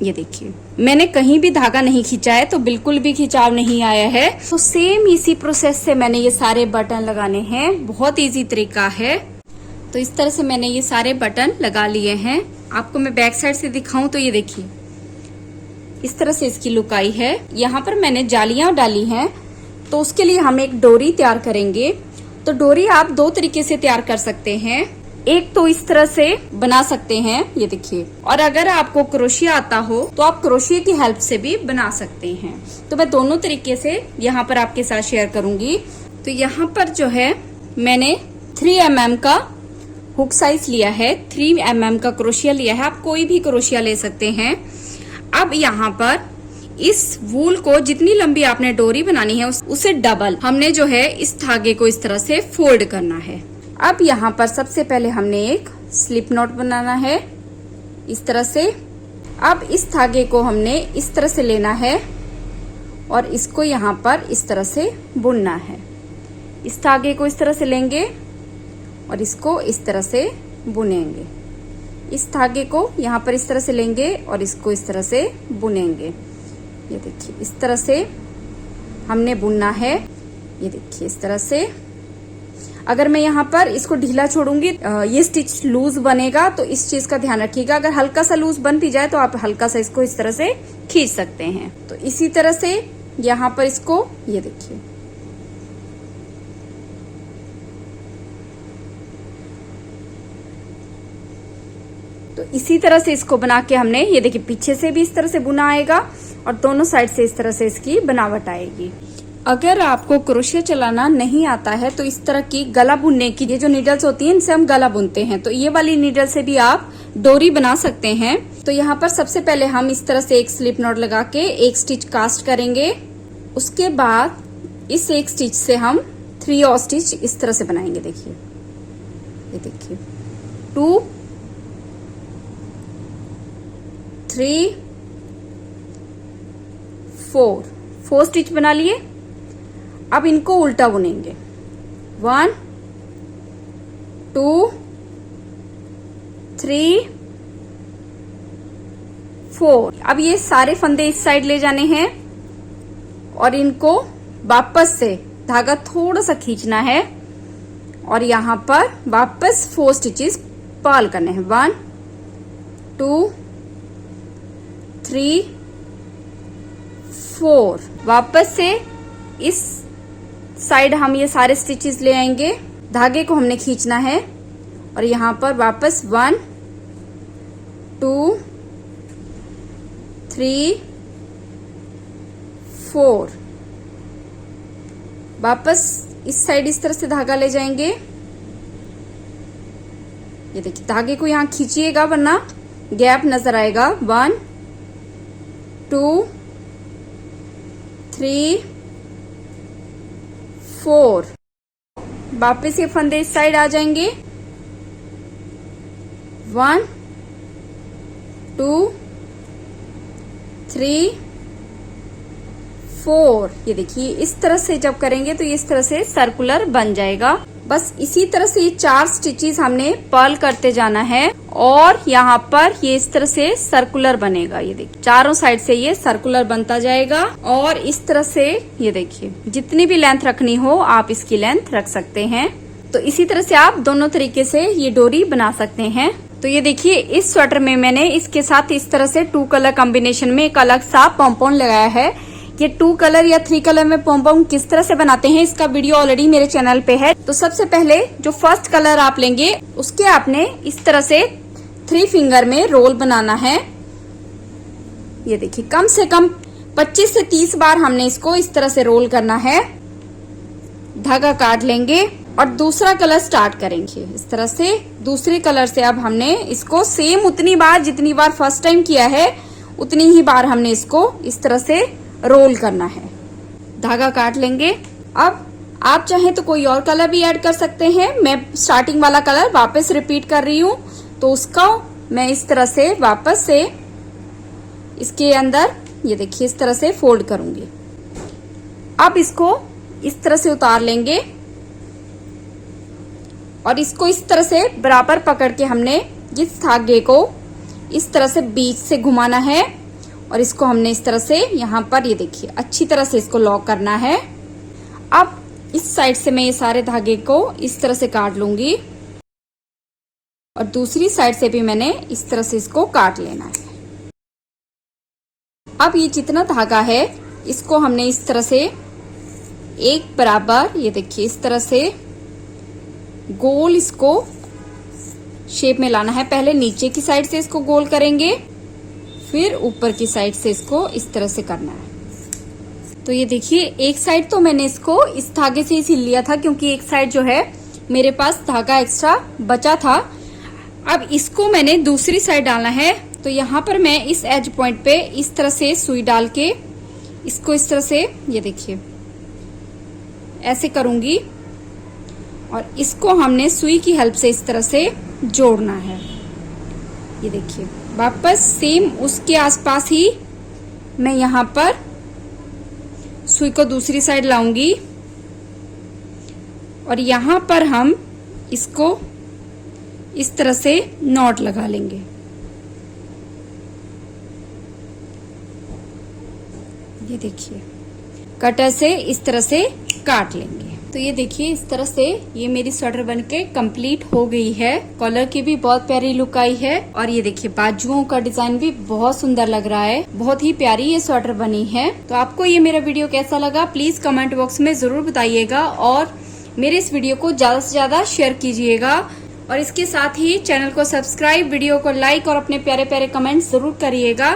[SPEAKER 1] ये देखिए मैंने कहीं भी धागा नहीं खींचा है, तो बिल्कुल भी खिंचाव नहीं आया है। तो सेम इसी प्रोसेस से मैंने ये सारे बटन लगाने हैं। बहुत इजी तरीका है। तो इस तरह से मैंने ये सारे बटन लगा लिए हैं। आपको मैं बैक साइड से दिखाऊं तो ये देखिए इस तरह से इसकी लुक आई है। यहाँ पर मैंने जालियां डाली हैं, तो उसके लिए हम एक डोरी तैयार करेंगे। तो डोरी आप दो तरीके से तैयार कर सकते हैं। एक तो इस तरह से बना सकते हैं, ये देखिए, और अगर आपको क्रोशिया आता हो तो आप क्रोशिया की हेल्प से भी बना सकते हैं। तो मैं दोनों तरीके से यहाँ पर आपके साथ शेयर करूंगी। तो यहाँ पर जो है मैंने 3 mm का हुक साइज लिया है, 3 mm का क्रोशिया लिया है। आप कोई भी क्रोशिया ले सकते हैं। अब यहाँ पर इस वूल को जितनी लंबी आपने डोरी बनानी है उसे डबल हमने जो है इस धागे को इस तरह से फोल्ड करना है। अब यहाँ पर सबसे पहले हमने एक स्लिप नॉट बनाना है इस तरह से। अब इस धागे को हमने इस तरह से लेना है और इसको यहाँ पर इस तरह से बुनना है। इस धागे को इस तरह से लेंगे और इसको इस तरह से बुनेंगे। इस धागे को यहाँ पर इस तरह से लेंगे और इसको इस तरह से बुनेंगे। ये देखिए इस तरह से हमने बुनना है। ये देखिए इस तरह से। अगर मैं यहाँ पर इसको ढीला छोड़ूंगी ये स्टिच लूज बनेगा, तो इस चीज का ध्यान रखिएगा। अगर हल्का सा लूज बन भी जाए तो आप हल्का सा इसको इस तरह से खींच सकते हैं। तो इसी तरह से यहाँ पर इसको ये देखिए तो इसी तरह से इसको बना के हमने ये देखिए पीछे से भी इस तरह से बुना आएगा और दोनों साइड से इस तरह से इसकी बनावट आएगी। अगर आपको क्रोशिया चलाना नहीं आता है तो इस तरह की गला बुनने की ये जो नीडल्स होती हैं इनसे हम गला बुनते हैं, तो ये वाली नीडल से भी आप डोरी बना सकते हैं। तो यहाँ पर सबसे पहले हम इस तरह से एक स्लिप नॉट लगा के एक स्टिच कास्ट करेंगे। उसके बाद इस एक स्टिच से हम 3 और स्टिच इस तरह से बनाएंगे। देखिए ये देखिए 2 3 4 स्टिच बना लिए। अब इनको उल्टा बुनेंगे 1 2 3 4। अब ये सारे फंदे इस साइड ले जाने हैं और इनको वापस से धागा थोड़ा सा खींचना है और यहाँ पर वापस 4 स्टिचेस पर्ल करने हैं। 1 2 3 4। वापस से इस साइड हम ये सारे स्टिचेस ले आएंगे। धागे को हमने खींचना है और यहाँ पर वापस 1 2 3 4। वापस इस साइड इस तरह से धागा ले जाएंगे। ये देखिए धागे को यहाँ खींचिएगा वरना गैप नजर आएगा। 1 2 3 4। वापस ये फंदे इस साइड आ जाएंगे। 1 2 3 4। ये देखिए इस तरह से जब करेंगे तो इस तरह से सर्कुलर बन जाएगा। बस इसी तरह से ये 4 स्टिचेस हमने पर्ल करते जाना है और यहाँ पर ये इस तरह से सर्कुलर बनेगा। ये देखिए चारों साइड से ये सर्कुलर बनता जाएगा और इस तरह से ये देखिए जितनी भी लेंथ रखनी हो आप इसकी लेंथ रख सकते हैं। तो इसी तरह से आप दोनों तरीके से ये डोरी बना सकते हैं। तो ये देखिए इस स्वेटर में मैंने इसके साथ इस तरह से 2 कलर कॉम्बिनेशन में एक अलग सा पॉम्पोन लगाया है। ये 2 कलर या 3 कलर में पॉम्पोन किस तरह से बनाते हैं इसका वीडियो ऑलरेडी मेरे चैनल पे है। तो सबसे पहले जो फर्स्ट कलर आप लेंगे उसके आपने इस तरह से 3 फिंगर में रोल बनाना है। ये देखिए कम से कम 25 से 30 बार हमने इसको इस तरह से रोल करना है। धागा काट लेंगे और दूसरा कलर स्टार्ट करेंगे इस तरह से। दूसरे कलर से अब हमने इसको सेम उतनी बार जितनी बार फर्स्ट टाइम किया है उतनी ही बार हमने इसको इस तरह से रोल करना है। धागा काट लेंगे। अब आप चाहें तो कोई और कलर भी ऐड कर सकते हैं। मैं स्टार्टिंग वाला कलर वापस रिपीट कर रही हूँ तो उसका मैं इस तरह से वापस से इसके अंदर ये देखिए इस तरह से फोल्ड करूंगी। अब इसको इस तरह से उतार लेंगे और इसको इस तरह से बराबर पकड़ के हमने इस धागे को इस तरह से बीच से घुमाना है और इसको हमने इस तरह से यहाँ पर ये देखिए अच्छी तरह से इसको लॉक करना है। अब इस साइड से मैं ये सारे धागे को इस तरह से काट लूंगी और दूसरी साइड से भी मैंने इस तरह से इसको काट लेना है। अब ये जितना धागा है इसको हमने इस तरह से एक बराबर ये देखिए इस तरह से गोल इसको शेप में लाना है। पहले नीचे की साइड से इसको गोल करेंगे फिर ऊपर की साइड से इसको इस तरह से करना है। तो ये देखिए एक साइड तो मैंने इसको इस धागे से ही सिल लिया था क्योंकि एक साइड जो है मेरे पास धागा एक्स्ट्रा बचा था। अब इसको मैंने दूसरी साइड डालना है। तो यहाँ पर मैं इस एज पॉइंट पे इस तरह से सुई डाल के इसको इस तरह से ये देखिए ऐसे करूंगी और इसको हमने सुई की हेल्प से इस तरह से जोड़ना है। ये देखिए वापस सेम उसके आसपास ही मैं यहाँ पर सुई को दूसरी साइड लाऊंगी और यहाँ पर हम इसको इस तरह से नॉट लगा लेंगे। ये देखिए कटर से इस तरह से काट लेंगे। तो ये देखिए इस तरह से ये मेरी स्वेटर बनके कंप्लीट हो गई है। कॉलर की भी बहुत प्यारी लुक आई है और ये देखिए बाजुओं का डिजाइन भी बहुत सुंदर लग रहा है। बहुत ही प्यारी ये स्वेटर बनी है। तो आपको ये मेरा वीडियो कैसा लगा प्लीज कमेंट बॉक्स में जरूर बताइएगा और मेरे इस वीडियो को ज्यादा से ज्यादा शेयर कीजिएगा और इसके साथ ही चैनल को सब्सक्राइब, वीडियो को लाइक और अपने प्यारे प्यारे कमेंट्स जरूर करिएगा।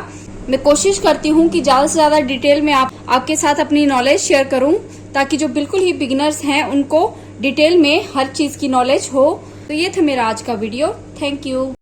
[SPEAKER 1] मैं कोशिश करती हूँ कि ज्यादा से ज्यादा डिटेल में आपके साथ अपनी नॉलेज शेयर करूँ ताकि जो बिल्कुल ही बिगिनर्स हैं उनको डिटेल में हर चीज की नॉलेज हो। तो ये था मेरा आज का वीडियो। Thank you.